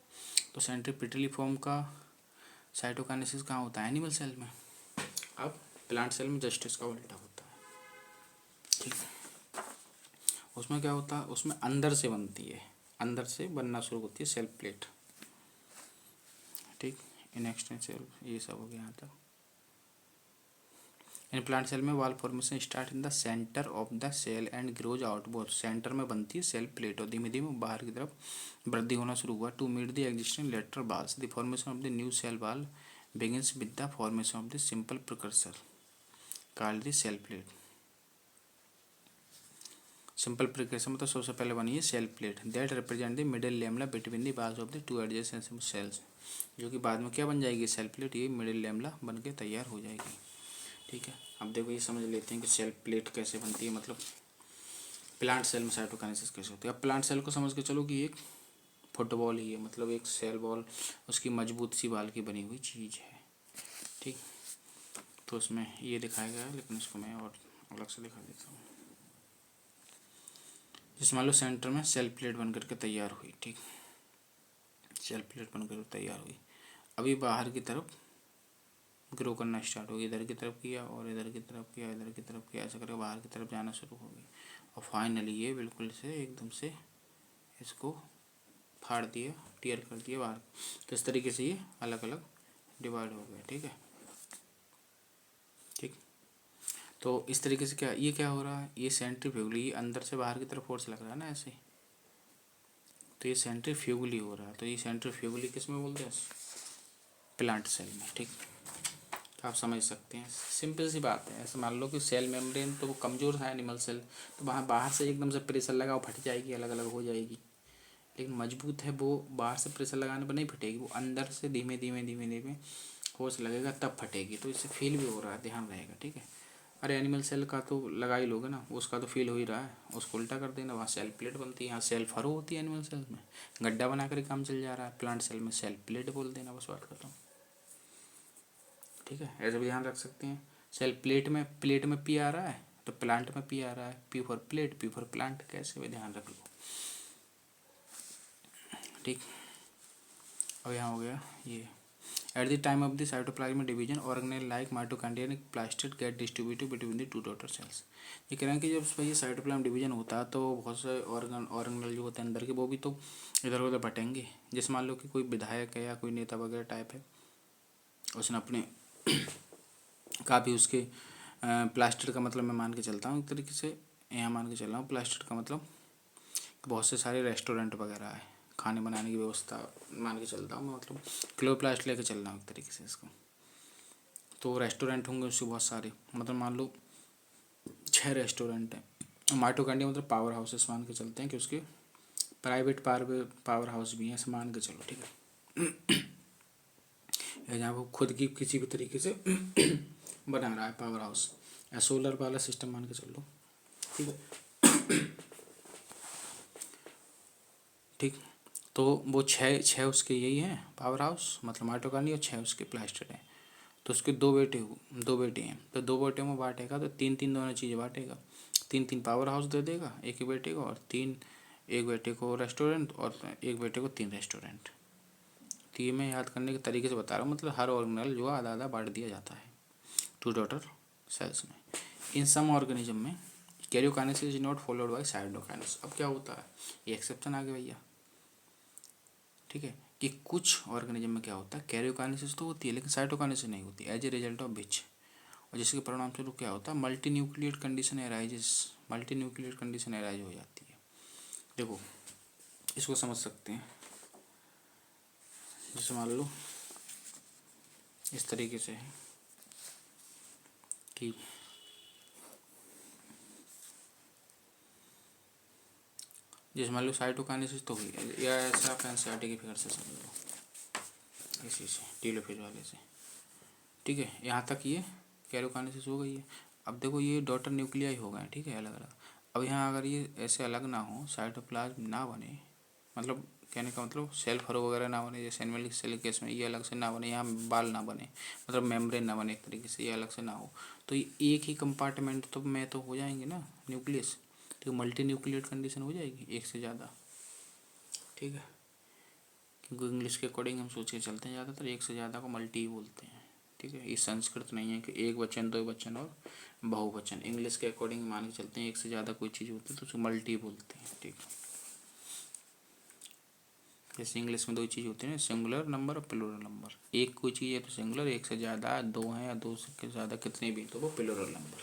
Speaker 1: तो सेंट्रीपिटली फॉर्म का साइटोकाइनेसिस कहाँ होता है? एनिमल सेल में। अब प्लांट सेल में जस्ट इसका उल्टा होता है। ठीक, उसमें क्या होता है, उसमें अंदर से बनती है, अंदर से बनना शुरू होती है सेल प्लेट। ठीक, इनेक्स्टेंस सेल, ये सब हो गया यहाँ तक। इन प्लांट सेल में wall formation start in the centre of the cell and grows outward. Centre में बनती है सेल प्लेट और धीमे धीमे बाहर की तरफ वृद्धि होना शुरू हुआ। To meet the existing lateral walls, the formation of the new cell wall begins with the formation of the simple precursor called the cell plate. Simple precursor मतलब सबसे पहले बनी है cell plate, that represent the middle lamella between the walls of the two adjacent cells, जो कि बाद में क्या बन जाएगी? Cell plate. ये मिडिल लेमला बन के तैयार हो जाएगी। ठीक है, अब देखो ये समझ लेते हैं कि सेल प्लेट कैसे बनती है, मतलब प्लांट सेल में साइटोकाइनेसिस कैसे होती है। अब प्लांट सेल को समझ के चलो कि एक फुटबॉल ही है, मतलब एक सेल बॉल उसकी मजबूत सी बाल की बनी हुई चीज़ है। ठीक, तो उसमें ये दिखाया गया है, लेकिन इसको मैं और अलग से दिखा देता हूँ। जैसे मान लो सेंटर में सेल प्लेट बन करके तैयार हुई। ठीक, सेल प्लेट बन कर तैयार हुई, अभी बाहर की तरफ ग्रो करना स्टार्ट हो गया, इधर की तरफ किया और इधर की तरफ किया, इधर की तरफ किया, ऐसा करके बाहर की तरफ जाना शुरू हो गई और फाइनली ये बिल्कुल से एकदम से इसको फाड़ दिया, टीयर कर दिया बाहर। तो इस तरीके से ये अलग अलग डिवाइड हो गया। ठीक है, ठीक, तो इस तरीके से क्या हो रहा है, ये सेंट्रीफ्यूगली अंदर से बाहर की तरफ फोर्स लग रहा है ना ऐसे, तो ये सेंट्रीफ्यूगली हो रहा है। तो ये सेंट्रीफ्यूगली किस में बोलते हैं? प्लांट सेल में। ठीक, आप समझ सकते हैं, सिंपल सी बात है। ऐसे मान लो कि सेल मेम्ब्रेन तो वो कमज़ोर है एनिमल सेल, तो वहाँ बाहर से एकदम से प्रेशर लगाओ फट जाएगी, अलग अलग हो जाएगी। लेकिन मजबूत है वो, बाहर से प्रेशर लगाने पर नहीं फटेगी, वो अंदर से धीमे धीमे धीमे धीमे फोर्स लगेगा तब फटेगी। तो इससे फील भी हो रहा है, ध्यान रहेगा। ठीक है, अरे एनिमल सेल का तो लगा ही लोगे ना, उसका तो फील हो ही रहा है, उसको उल्टा कर देना, वहाँ सेल प्लेट बनती है, यहाँ सेल फरो होती है। एनिमल सेल में गड्ढा बना कर काम चल जा रहा है, प्लांट सेल में सेल प्लेट बोल देना, बस बात खत्म। ठीक है, ऐसे भी ध्यान रख सकते हैं। सेल प्लेट में पी आ रहा है तो प्लांट में पी आ रहा है, P for plate, P for plant, कैसे भी ध्यान रख लो। ठीक, अब यहाँ हो गया ये, at the time of the cytoplasm division organelle like mitochondria plastid get distributed between the two daughter cells. ये कह रहे हैं कि जब ये साइटोप्लाज्म डिवीजन होता है तो बहुत से ऑर्गेनल जो होते हैं अंदर के, वो भी तो इधर उधर बटेंगे। जैसे मान लो कि कोई विधायक है या कोई नेता वगैरह टाइप है, उसने अपने काफ़ी उसके प्लास्टिड का मतलब मैं मान के चलता हूँ एक तरीके से, यहाँ मान के चल रहा हूँ प्लास्टिड का मतलब बहुत से सारे रेस्टोरेंट वगैरह है, खाने बनाने की व्यवस्था मान के चलता हूँ मैं, मतलब क्लोरोप्लास्ट लेके चल रहा हूँ एक तरीके से इसको। तो रेस्टोरेंट होंगे उससे बहुत सारे, मतलब मान लो 6 रेस्टोरेंट हैं। माइटोकॉन्ड्रिया मतलब पावर हाउसेस मान के चलते हैं कि उसके प्राइवेट पावर हाउस भी हैं, ऐसे मान के चलो। ठीक है, जहाँ वो खुद की किसी भी तरीके से बना रहा है पावर हाउस, या सोलर वाला सिस्टम मान के चल लो। ठीक है, ठीक, तो वो छः उसके यही हैं पावर हाउस, मतलब माइटोकॉन्ड्रिया, और 6 उसके प्लास्टिड हैं। तो उसके 2 बेटे हैं, तो 2 बेटे में बांटेगा तो 3-3 दोनों चीज़ें बांटेगा, 3-3 पावर हाउस दे देगा एक ही बेटे को, और 3 एक बेटे को रेस्टोरेंट और एक बेटे को 3 रेस्टोरेंट। तो ये मैं याद करने के तरीके से बता रहा हूँ, मतलब हर ऑर्गेनल जो आधा आधा बांट दिया जाता है टू डॉटर सेल्स में। इन सम ऑर्गेनिज्म में karyokinesis is not followed by cytokinesis. अब क्या होता है, ये एक्सेप्शन आ गया भैया। ठीक है, कि कुछ ऑर्गेनिज्म में क्या होता है, कैरियोकाइनेसिस तो होती है लेकिन साइटोकाइनेसिस नहीं होती, as a result of which, और जिसके परिणाम स्वरूप क्या होता है, मल्टी न्यूक्लिएट कंडीशन एराइज हो जाती है। देखो इसको समझ सकते हैं, जैसे मान लो इस तरीके से है कि जैसे मान लो साइटोकाइनेसिस तो हुई, या ऐसा आप एनसीईआरटी की फिगर से समझ लो, इसी से टेलोफेज वाले से, ठीक है। यहाँ तक ये कैरियोकाइनेसिस हो गई है। अब देखो ये डॉटर न्यूक्लियाई हो गए, ठीक है, अलग अलग। अब यहाँ अगर ये ऐसे अलग ना हो, साइटोप्लाज्म ना बने, मतलब कहने का मतलब सेल फरो वगैरह ना बने, जैसे एनिमल सेल केस में ये अलग से ना बने, यहाँ बाल ना बने, मतलब मेम्ब्रेन ना बने एक तरीके से, ये अलग से ना हो, तो ये एक ही कंपार्टमेंट तो में तो हो जाएंगे ना न्यूक्लियस, तो मल्टी न्यूक्लिएट कंडीशन हो जाएगी एक से ज़्यादा, ठीक है। क्योंकि इंग्लिश के अकॉर्डिंग हम सोच के चलते हैं, ज़्यादातर एक से ज़्यादा को मल्टी ही बोलते हैं, ठीक है। ये संस्कृत नहीं है कि एक वचन दो वचन और बहुवचन, इंग्लिश के अकॉर्डिंग मान के चलते हैं एक से ज़्यादा कोई चीज़ होती है तो उसे मल्टी बोलते हैं, ठीक है। जैसे इंग्लिश में दो चीज़ होती है ना, सिंगुलर नंबर और प्लूरल नंबर। एक कोई चीज़ है तो सिंगुलर, एक से ज़्यादा, दो हैं या दो से ज़्यादा कितने भी तो वो प्लूरल नंबर,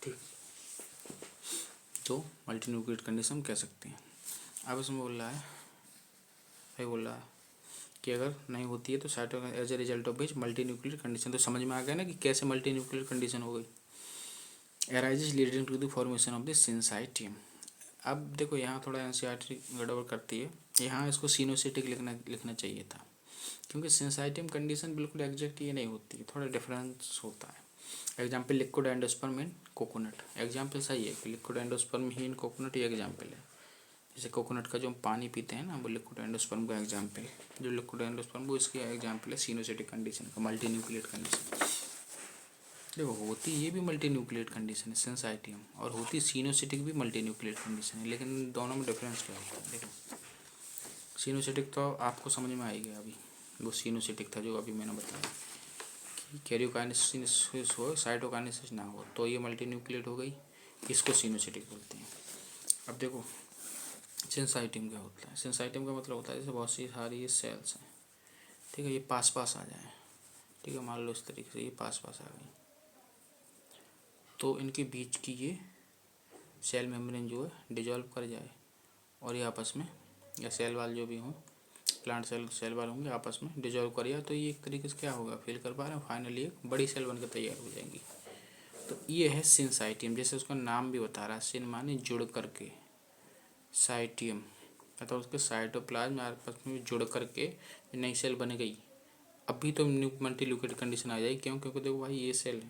Speaker 1: ठीक। तो मल्टी न्यूक्लिएट कंडीशन कह सकते हैं। अब इसमें बोल रहा है, भाई बोल रहा है कि अगर नहीं होती है तो cyto as a result of which multinucleate condition, तो समझ में आ गया ना कि कैसे मल्टी न्यूक्लिएट कंडीशन हो गई। Arises leading to the formation of the syncytium. अब देखो यहाँ थोड़ा एनसीईआरटी गड़बड़ करती है, यहाँ इसको सिनोसिटिक लिखना चाहिए था, क्योंकि सिंसाइटियम कंडीशन बिल्कुल एग्जैक्ट ये नहीं होती है, थोड़ा डिफरेंस होता है। एग्जाम्पल लिक्विड एंडोस्पर्म इन कोकोनट, एग्जाम्पल सही है कि लिक्विड एंडोस्पर्म ही इन कोकोनट, ये एग्जाम्पल है। जैसे कोकोनट का जो हम पानी पीते हैं ना, वो लिक्विड एंडोस्पर्म का एग्जाम्पल है, जो लिक्विड एंडोस्पर्म वो इसकी एग्जाम्पल है सिनोसिटिक कंडीशन का, मल्टी न्यूक्लिएट कंडीशन। देखो होती ये भी मल्टी न्यूक्लिएट कंडीशन है सिंसाइटियम, और होती सिनोसिटिक भी मल्टी न्यूक्लिएट कंडीशन है, लेकिन दोनों में डिफरेंस क्या होता है। देखो सिनोसिटिक तो आपको समझ में आएगा अभी, वो सिनोसिटिक था जो अभी मैंने बताया कि कैरियोकाइनेसिस हो साइटोकाइनेसिस ना हो, तो ये मल्टी न्यूक्लिएट हो गई, इसको सिनोसिटिक बोलते हैं। अब देखो सिंसाइटियम क्या होता है, सिंसाइटियम का मतलब होता है जैसे बहुत सी सारी ये सेल्स हैं, ठीक है, ये पास पास आ जाए, ठीक है, मान लो इस तरीके से ये पास पास आ गई, तो इनके बीच की ये सेल मेम्ब्रेन जो है डिजॉल्व कर जाए, और ये आपस में, या सेल वाल जो भी हों, प्लांट सेल वाल होंगे आपस में डिजॉल्व कर जाए, तो ये एक तरीके से क्या होगा, फील कर पा रहे हैं, फाइनली एक बड़ी सेल बनकर तैयार हो जाएंगी। तो ये है सिंसाइटियम, जैसे उसका नाम भी बता रहा है, सिन माने जुड़ करके, साइटियम मतलब उसके साइटोप्लाज्म आपस में जुड़ करके नई सेल बन गई। अभी तो मल्टी न्यूक्लिएट कंडीशन आ जाएगी, क्यों, क्योंकि देखो भाई ये सेल है,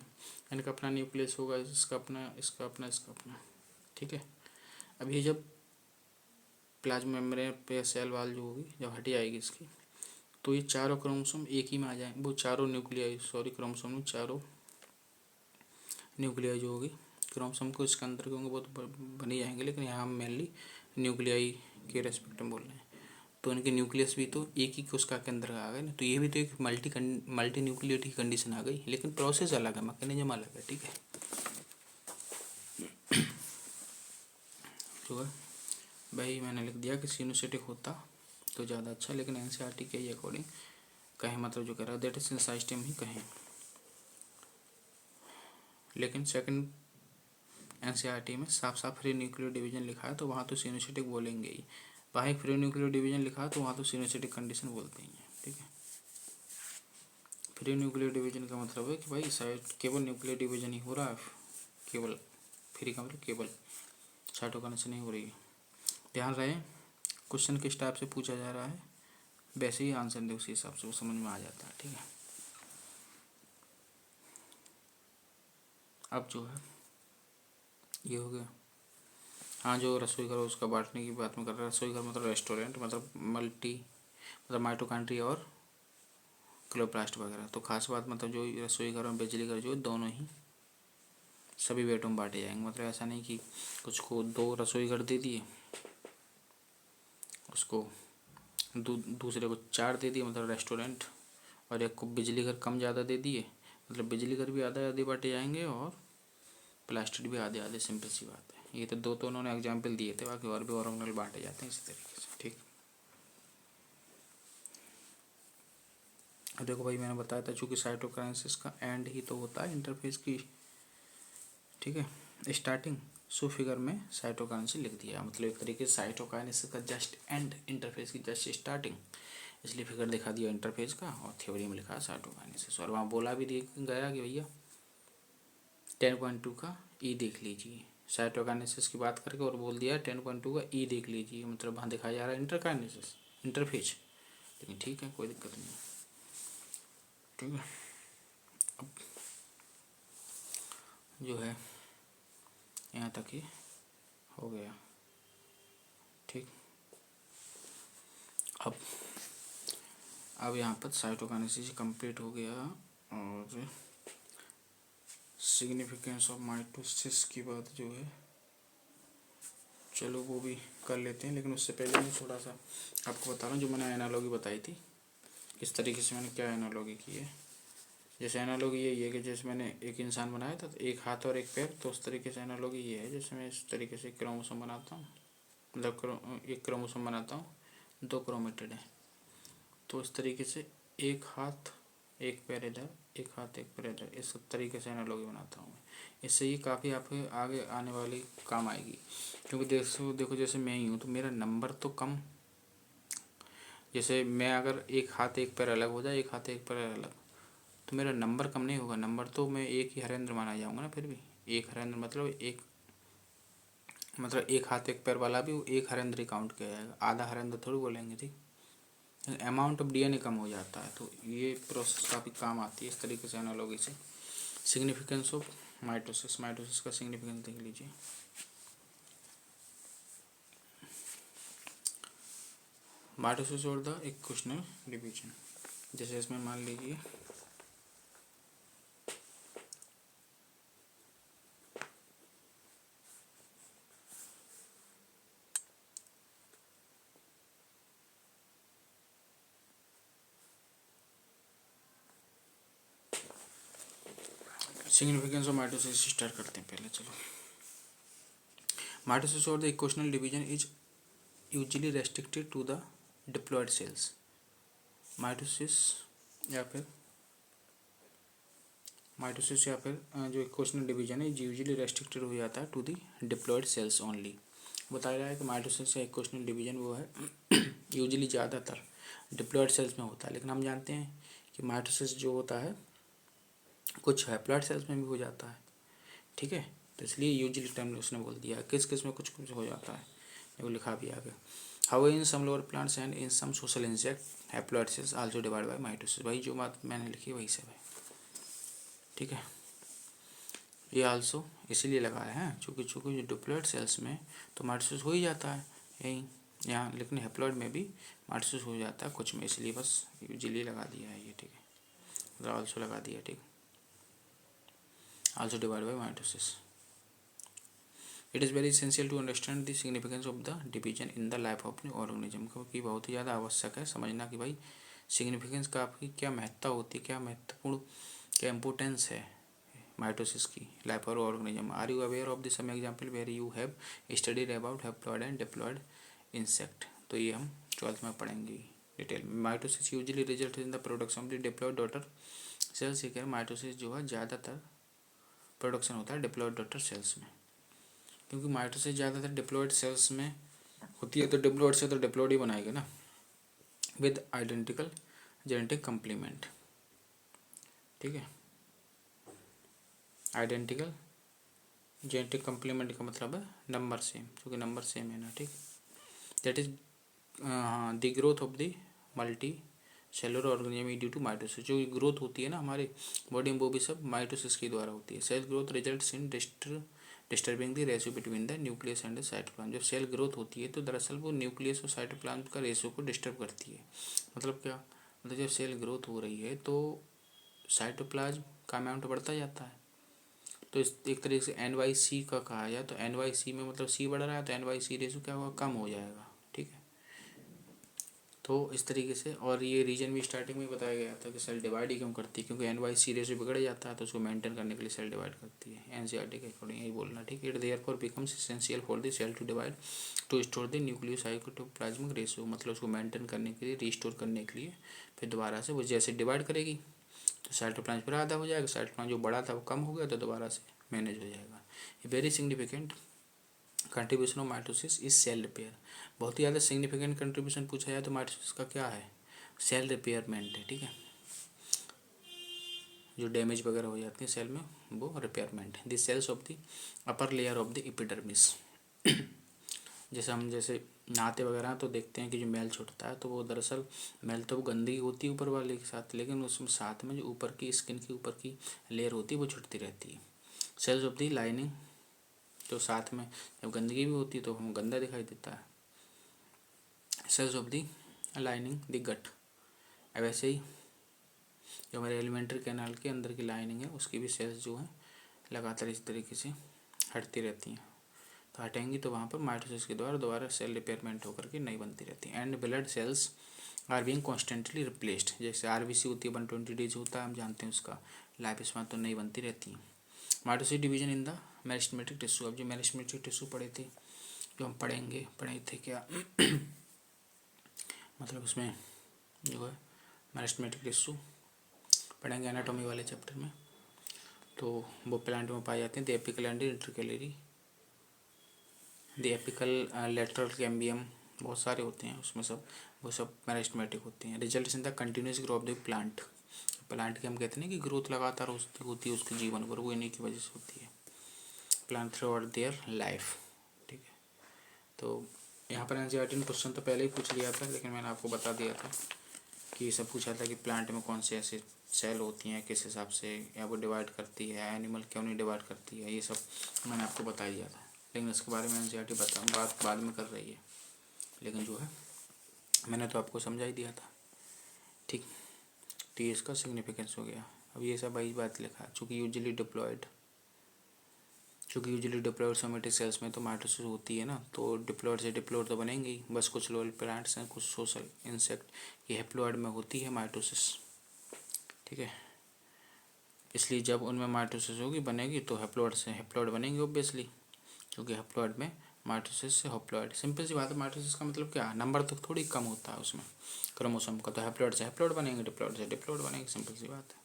Speaker 1: इनका अपना न्यूक्लियस होगा, इसका अपना, इसका अपना, इसका अपना, ठीक है। अब ये जब प्लाज्मा मेम्ब्रेन पे सेल वाल जो होगी जब हट जाएगी इसकी, तो ये चारों क्रोमोसोम एक ही में आ जाएंगे, वो चारों न्यूक्लियाई, सॉरी क्रोमोसोम में चारों न्यूक्लियाई जो होगी क्रोमोसोम को इसके अंदर के होंगे वो तो बन जाएंगे, लेकिन यहाँ हम मेनली न्यूक्लियाई के रेस्पेक्ट में बोल रहे हैं, तो इनके न्यूक्लियस भी तो एक ही कोशिका के अंदर आ गए ना, तो ये भी तो एक मल्टी न्यूक्लिएट की कंडीशन आ गई, लेकिन प्रोसेस अलग है, मैकेनिज्म अलग है, ठीक है। तो भाई मैंने लिख दिया कि सिनोसिटिक होता तो ज़्यादा अच्छा, लेकिन एनसीईआरटी के अकॉर्डिंग कहें मतलब जो कह रहा है दैट इज सिंसाइटियम ही कहें, लेकिन सेकंड एनसीईआरटी में साफ साफ फ्री न्यूक्लियर डिवीजन लिखा है तो वहाँ तो सिनोसिटिक बोलेंगे ही, वहाँ एक फ्री न्यूक्लियर डिवीजन लिखा है तो वहाँ तो सिनोसिटिक कंडीशन बोलते ही हैं, ठीक है। फ्री न्यूक्लियर डिवीजन का मतलब है कि भाई साइट केवल न्यूक्लियर डिवीजन ही हो रहा है, केवल फ्री का मतलब केवल, साइटोकाइनेसिस नहीं हो रही है। ध्यान रहे क्वेश्चन किस टाइप से पूछा जा रहा है, वैसे ही आंसर दे, उसी हिसाब से वो समझ में आ जाता है, ठीक है। अब जो है ये हो गया। हाँ जो रसोई घर उसका बांटने की बात में कर रहा है, रसोई घर मतलब रेस्टोरेंट, मतलब मल्टी मतलब माइटोकॉन्ड्रिया और क्लोरोप्लास्ट वगैरह, तो खास बात मतलब जो रसोई घर और बिजली घर जो दोनों ही सभी वेटों में बांटे जाएंगे, मतलब ऐसा नहीं कि कुछ को दो रसोई घर दे दिए, उसको दूसरे को चार दे दिए मतलब रेस्टोरेंट, और एक को बिजली घर कम ज़्यादा दे दिए, मतलब बिजली घर भी आधा आधे बांटे जाएंगे और प्लास्टिक भी आधे आधे, सिंपल सी बात है। ये तो दो तो उन्होंने एग्जाम्पल दिए थे, बाकी और भी ऑर्गेनल बांटे जाते हैं इसी तरीके से, ठीक। अब देखो भाई मैंने बताया था चूँकि साइटोकाइनेसिस का एंड ही तो होता है इंटरफेज की, ठीक है, स्टार्टिंग, सो फिगर में साइटोकाइनेसिस लिख दिया, मतलब एक तरीके से साइटोकाइनेसिस का जस्ट एंड, इंटरफेज की जस्ट स्टार्टिंग, इसलिए फिगर दिखा दिया इंटरफेज का, और थ्योरी में लिखा साइटोकाइनेसिस, और वहाँ बोला भी गया कि भैया 10.2 का ई देख लीजिए, साइटोकाइनेसिस की बात करके और बोल दिया 10.2 का ई देख लीजिए, मतलब वहाँ दिखाया जा रहा है इंटरकाइनेसिस इंटरफेज, लेकिन ठीक है कोई दिक्कत नहीं। ठीक है। अब जो है यहाँ तक ही हो गया। ठीक, अब यहाँ पर साइटोकाइनेसिस कंप्लीट हो गया और सिग्निफिकेंस ऑफ माइटोसिस की बात जो है चलो वो भी कर लेते हैं, लेकिन उससे पहले मैं थोड़ा सा आपको बता रहा हूँ जो मैंने एनालॉगी बताई थी, किस तरीके से मैंने क्या एनालॉगी की है। जैसे एनालॉगी यही है कि जैसे मैंने एक इंसान बनाया था तो एक हाथ और एक पैर, तो उस तरीके से एनालॉगी ये है जैसे मैं इस तरीके से क्रोमोसोम बनाता हूँ, मतलब एक क्रोमोसोम बनाता हूँ, 2 क्रोमेटिड है, तो इस तरीके से एक हाथ एक पैर इधर, एक हाथ एक पैर इधर, इस तरीके से एनालॉगी बनाता हूँ मैं। इससे ये काफ़ी आपके आगे आने वाली काम आएगी, क्योंकि देखो जैसे मैं ही हूँ तो मेरा नंबर तो कम, जैसे मैं अगर एक हाथ एक पैर अलग हो जाए, एक हाथ एक पैर अलग, तो मेरा नंबर कम नहीं होगा, नंबर तो मैं एक ही हरेंद्र माना जाऊँगा ना। फिर भी एक हरेंद्र मतलब एक हाथ एक पैर वाला भी एक हरेंद्र ही काउंट किया जाएगा, आधा हरेंद्र थोड़ी बोलेंगे। ठीक, अमाउंट ऑफ डीएनए कम हो जाता है, तो ये प्रोसेस काफ़ी काम आती है इस तरीके से एनालॉगी से। सिग्निफिकेंस ऑफ माइटोसिस, माइटोसिस का सिग्निफिकेंस देख लीजिए। माइटोसिस और द इक्वेशनल डिवीजन, जैसे इसमें मान लीजिए सिग्निफिकेंस ऑफ माइटोसिस स्टार्ट करते हैं पहले। चलो, माइटोसिस और the equational division is usually restricted to the diploid cells. Mitosis या फिर जो इक्वेशनल डिवीजन है यूजुअली रेस्ट्रिक्टेड हो जाता है to the diploid cells only. बताया गया है कि माइटोसिस या इक्वेशनल डिवीजन वो है यूजुअली ज़्यादातर डिप्लॉयड सेल्स में होता है, लेकिन हम जानते हैं कि माइटोसिस जो होता है कुछ हैप्लॉयड सेल्स में भी हो जाता है। ठीक है, तो इसलिए यूजुअली टर्म उसने बोल दिया, किस किस में कुछ कुछ हो जाता है, वो लिखा भी आगे। How in some lower plants and in some social insect haploid cells also divide by mitosis. भाई जो बात मैंने लिखी वही सब है। ठीक है, ये आल्सो इसीलिए लगाया है चूँकि जो डिप्लॉयड सेल्स में तो माइटोसिस हो ही जाता है यही यहाँ, लेकिन हैप्लॉयड में भी माइटोसिस हो जाता है कुछ में, इसलिए बस यूजुअली लगा दिया है ये। ठीक है, आल्सो लगा दिया। ठीक, also divide by mitosis. It is very essential to understand the significance of the division in the life of organism, क्योंकि बहुत ही ज़्यादा आवश्यक है समझना कि भाई सिग्निफिकेंस का आपकी क्या महत्ता होती है, क्या महत्वपूर्ण, क्या इम्पोर्टेंस है माइटोसिस की लाइफ और organism. Are you aware of the some example where you have studied about haploid and diploid insect. तो ये हम 12th में पढ़ेंगे डिटेल में। Mitosis usually result in the production of the diploid daughter cells. ये क्या, mitosis जो है ज़्यादातर प्रोडक्शन होता है डिप्लॉयड डॉटर सेल्स में, क्योंकि माइटोसिस ज़्यादातर डिप्लॉयड सेल्स में होती है, तो डिप्लॉयड से तो डिप्लॉयड ही बनाएगा ना विद आइडेंटिकल जेनेटिक कम्प्लीमेंट। ठीक है, आइडेंटिकल जेनेटिक कम्प्लीमेंट का मतलब है नंबर सेम, क्योंकि नंबर सेम है ना। ठीक, that is the growth of the multi cellular organism due to mitosis. जो ग्रोथ होती है ना हमारे बॉडी में वो भी सब माइटोसिस के द्वारा होती है। Cell growth results in disturbing the ratio between the nucleus and the cytoplasm. जब सेल ग्रोथ होती है तो दरअसल वो न्यूक्लियस और साइटोप्लाज्म का रेशियो को डिस्टर्ब करती है। मतलब क्या, मतलब जब सेल ग्रोथ हो रही है तो साइटोप्लाज्म का अमाउंट बढ़ता जाता है, तो इस एक तरीके से NYC का कहा जाए तो NYC में मतलब C बढ़ रहा है तो NYC रेशो क्या होगा, कम हो जाएगा। ठीक है, तो इस तरीके से, और ये रीजन भी स्टार्टिंग में बताया गया था कि सेल डिवाइड ही क्यों करती है, क्योंकि NYC रेशो बिगड़ जाता है तो उसको मेंटेन करने के लिए सेल डिवाइड करती है। NCERT के अकॉर्डिंग यही बोलना। ठीक है, it therefore becomes essential for the cell to divide to store the nucleocytoplasmic ratio. मतलब उसको मेंटेन करने के लिए, रीस्टोर करने के लिए फिर दोबारा से वो जैसे डिवाइड करेगी तो साइटोप्लाज्म फिर आधा हो जाएगा, साइटोप्लाज्म जो बड़ा था वो कम हो गया तो दोबारा से मैनेज हो जाएगा। Very significant contribution of mitosis is cell repair. बहुत ही ज़्यादा सिग्निफिकेंट कंट्रीब्यूशन पूछा जाए तो माइटोसिस का क्या है, सेल रिपेयरमेंट है। ठीक है, जो डैमेज वगैरह हो जाती है सेल में वो रिपेयरमेंट है। The cells of the upper layer of the epidermis जैसे नहाते वगैरह हैं तो देखते हैं कि जो मैल छूटता है, तो वो दरअसल मैल तो वो गंदगी होती है ऊपर वाले के साथ, लेकिन उसमें साथ में जो ऊपर की स्किन की ऊपर की लेयर होती है वो छूटती रहती है। सेल्स ऑफ दी लाइनिंग, तो साथ में जब गंदगी भी होती है तो हमें गंदा दिखाई देता है। सेल्स ऑफ दी लाइनिंग दी गट, वैसे ही जो हमारे एलिमेंट्री कैनाल के अंदर की लाइनिंग है उसकी भी सेल्स जो है लगातार इस तरीके से हटती रहती हैं, तो हटेंगी तो वहाँ पर माइटोसिस के द्वारा दोबारा सेल रिपेयरमेंट होकर के नई बनती रहती हैं। And blood cells are being constantly replaced, जैसे आरबीसी होती है 120 डेज होता है, हम जानते हैं उसका लाइफ स्पैन, तो नई बनती रहती हैं। Mitosis division in the meristematic tissue, अब जो मेरिस्टेमेटिक टिश्यू पढ़े थे, जो हम पढ़े थे क्या मतलब उसमें जो है मेरिस्टेमेटिक टिश्यू पढ़ेंगे एनाटॉमी वाले चैप्टर में, तो वो प्लांट में पाए जाते हैं। The apical and intercalary, the apical lateral cambium, बहुत सारे होते हैं उसमें सब, वो सब मेरिस्टेमेटिक होते हैं। Result in the continuous grow of the plant, plant की हम कहते हैं कि ग्रोथ लगातार होती है उसके जीवन भर, वो इन्हीं की वजह से होती है। Plant through out their life, ठीक है। तो यहाँ पर एनसीईआरटी ने क्वेश्चन तो पहले ही पूछ लिया था, लेकिन मैंने आपको बता दिया था कि ये सब पूछा था कि प्लांट में कौन से ऐसे सेल होती हैं, किस हिसाब से या वो डिवाइड करती है, एनिमल क्यों नहीं डिवाइड करती है, ये सब मैंने आपको बता दिया था। लेकिन इसके बारे में एनसीईआरटी बात बाद में कर रही है, लेकिन जो है मैंने तो आपको समझा ही दिया था, ठीक। तो ये इसका सिग्निफिकेंस हो गया। अब ये सब वही बात लिखा, चूँकि यूजुअली डिप्लॉयड सोमेटिक सेल्स में तो माइटोसिस होती है ना, तो डिप्लॉयड से डिप्लॉयड तो बनेंगे ही, बस कुछ लोअर प्लांट्स हैं, कुछ सोशल इंसेक्ट, ये हैप्लॉयड में होती है माइटोसिस, ठीक है। इसलिए जब उनमें माइटोसिस होगी बनेगी तो हैप्लॉयड से हैप्लॉयड बनेंगे ऑब्वियसली, क्योंकि हैप्लॉयड में माइटोसिस से हैप्लॉयड, सिंपल सी बात है। माइटोसिस का मतलब क्या, नंबर तो थोड़ी कम होता है उसमें क्रोमोसोम का, तो हैप्लॉयड से हैप्लॉयड बनेंगे, डिप्लॉयड से डिप्लॉयड बनेंगे, सिंपल सी बात है।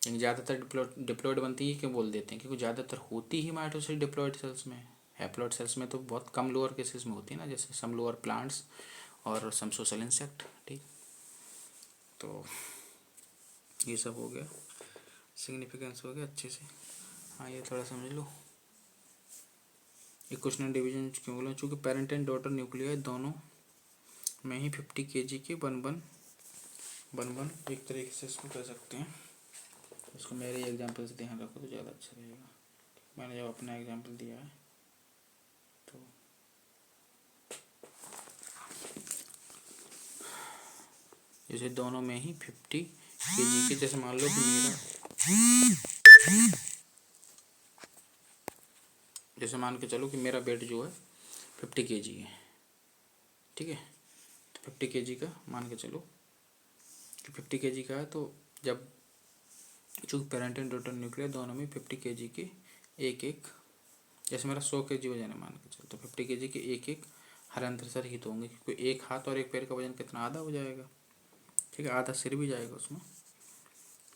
Speaker 1: लेकिन ज़्यादातर डिप्लॉयड बनती है क्यों बोल देते हैं, क्योंकि ज़्यादातर होती ही माइटोसिस डिप्लॉयड सेल्स में, हैप्लॉयड सेल्स में तो बहुत कम लोअर केसेस में होती है ना, जैसे सम लोअर प्लांट्स और सम सोशल इंसेक्ट, ठीक। तो ये सब हो गया, सिग्निफिकेंस हो गया अच्छे से। हाँ ये थोड़ा समझ लो। इक्वेशनल डिवीजन क्यों बोला, चूँकि पेरेंट एंड डॉटर न्यूक्लियाई दोनों में ही 50 kg के वन एक तरीके से इसको कह सकते हैं। इसको मेरे एग्जाम्पल से ध्यान रखो तो ज़्यादा अच्छा रहेगा। मैंने जब अपना एग्जाम्पल दिया है तो जैसे दोनों में ही 50 kg के, जैसे मान लो कि जैसे मान के चलो कि मेरा वेट जो है 50 kg है, ठीक है। तो 50 kg का मान के चलो कि 50 kg का है, तो जब चूँकि पेरेंट एंड डॉटर न्यूक्लियर दोनों में 50 kg के एक, जैसे मेरा 100 kg वजन है मान के चलो, तो 50 kg के एक हर अंतर सर हित होंगे, क्योंकि एक हाथ और एक पैर का वजन कितना, आधा हो जाएगा, ठीक है। आधा सिर भी जाएगा उसमें,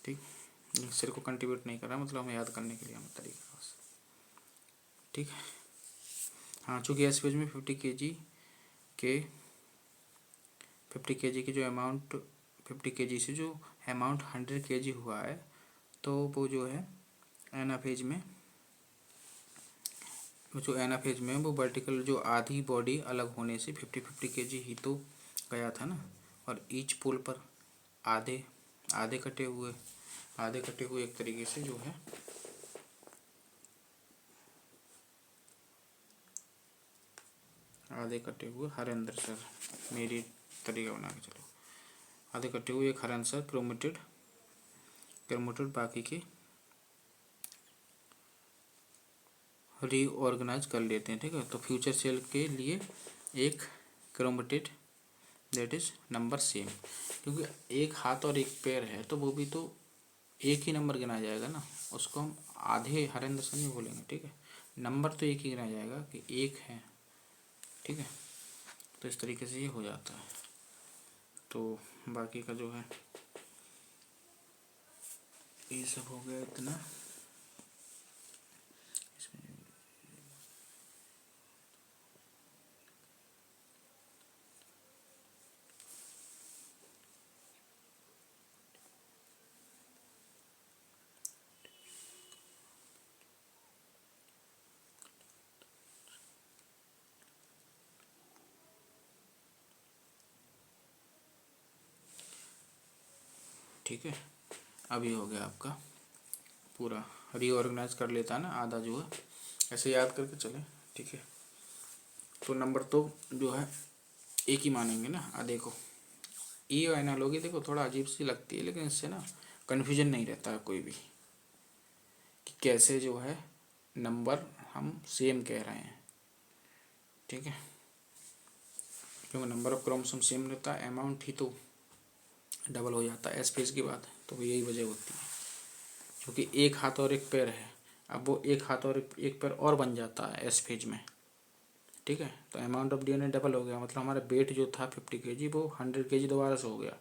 Speaker 1: ठीक। सिर को कंट्रीब्यूट नहीं कर रहा, मतलब हमें याद करने के लिए हमें तरीका बस, ठीक है। हाँ चूँकि एस पेज में 50 kg की जो अमाउंट 50 kg से जो अमाउंट 100 kg हुआ है, तो वो जो है एनाफेज में, जो एनाफेज में वो वर्टिकल जो आधी बॉडी अलग होने से 50 kg ही तो गया था ना, और ईच पोल पर आधे आधे कटे हुए एक तरीके से जो है आधे कटे हुए हर अंदर सर, मेरी तरीका बना के चलो, आधे कटे हुए एक हर आंसर क्रोमेटेड बाकी के रीऑर्गेनाइज कर लेते हैं, ठीक है। तो फ्यूचर सेल के लिए एक chromatid that is number same, क्योंकि एक हाथ और एक पैर है तो वो भी तो एक ही नंबर गिना जाएगा ना, उसको हम आधे हरेंद्र से नहीं बोलेंगे, ठीक है। नंबर तो एक ही गिना जाएगा कि एक है, ठीक है। तो इस तरीके से ये हो जाता है। तो बाकी का जो है ये सब हो गया इतना। ठीक है, अभी हो गया आपका पूरा। रीऑर्गेनाइज कर लेता है ना आधा जो है, ऐसे याद करके चले। ठीक है, तो नंबर तो जो है एक ही मानेंगे ना। देखो ये एनालॉजी देखो थोड़ा अजीब सी लगती है, लेकिन इससे ना कन्फ्यूजन नहीं रहता है कोई भी कि कैसे जो है नंबर हम सेम कह रहे हैं। ठीक है, क्योंकि नंबर ऑफ क्रोमोसोम सेम रहता है, अमाउंट ही तो डबल हो जाता है एस फेज की बात है, तो यही वजह होती है। क्योंकि एक हाथ और एक पैर है, अब वो एक हाथ और एक पैर और बन जाता है एस फेज में। ठीक है, तो अमाउंट ऑफ डीएनए डबल हो गया, मतलब हमारा वेट जो था 50 kg वो 100 kg दोबारा से हो गया।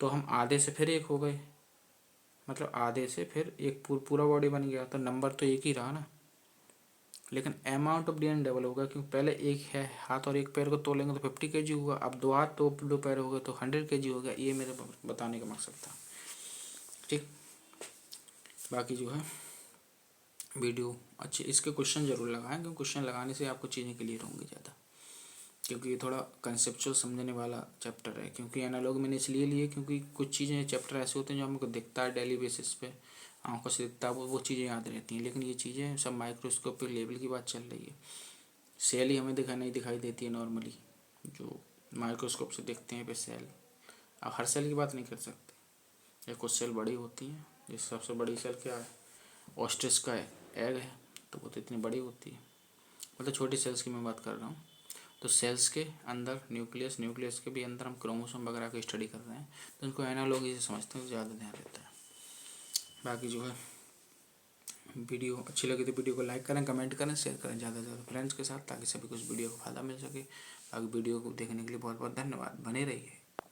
Speaker 1: तो हम आधे से फिर एक हो गए, मतलब आधे से फिर एक पूरा बॉडी बन गया, तो नंबर तो एक ही रहा ना, लेकिन अमाउंट ऑफ डीएनए डबल होगा। क्योंकि पहले एक है हाथ और एक पैर को तोलेंगे तो 50 kg हुआ, अब दो हाथ दो पैर हो गए तो 100 kg हो गया। ये मेरे बताने का मकसद था। ठीक, बाकी जो है वीडियो अच्छे इसके क्वेश्चन जरूर लगाएं, क्योंकि क्वेश्चन लगाने से आपको चीज़ें क्लियर होंगी ज़्यादा, क्योंकि ये थोड़ा कंसेप्चुअल समझने वाला चैप्टर है। क्योंकि एनालॉग मैंने इसलिए लिए क्योंकि कुछ चीज़ें चैप्टर ऐसे होते हैं जो हमको दिखता है डेली बेसिस पे, आंखों से दिखता है, वो चीज़ें याद रहती हैं। लेकिन ये चीज़ें सब माइक्रोस्कोप पे लेवल की बात चल रही है। सेल ही हमें नहीं दिखाई देती है नॉर्मली, जो माइक्रोस्कोप से देखते हैं पे सेल। अब हर सेल की बात नहीं कर सकते, या कुछ सेल बड़ी होती हैं। जैसे सबसे बड़ी सेल क्या है, ऑस्ट्रिच का एग है, तो वो तो इतनी बड़ी होती है। मतलब छोटी सेल्स की मैं बात कर रहा हूँ। तो सेल्स के अंदर न्यूक्लियस के भी अंदर हम क्रोमोसोम वगैरह की स्टडी कर रहे हैं, तो उनको एनालॉजी से समझते हैं तो ज़्यादा ध्यान रहता है। बाकी जो है वीडियो अच्छी लगी तो वीडियो को लाइक करें, कमेंट करें, शेयर करें ज़्यादा से ज़्यादा फ्रेंड्स के साथ, ताकि सभी को इस वीडियो को फ़ायदा मिल सके। बाकी वीडियो को देखने के लिए बहुत बहुत धन्यवाद, बने रहिए।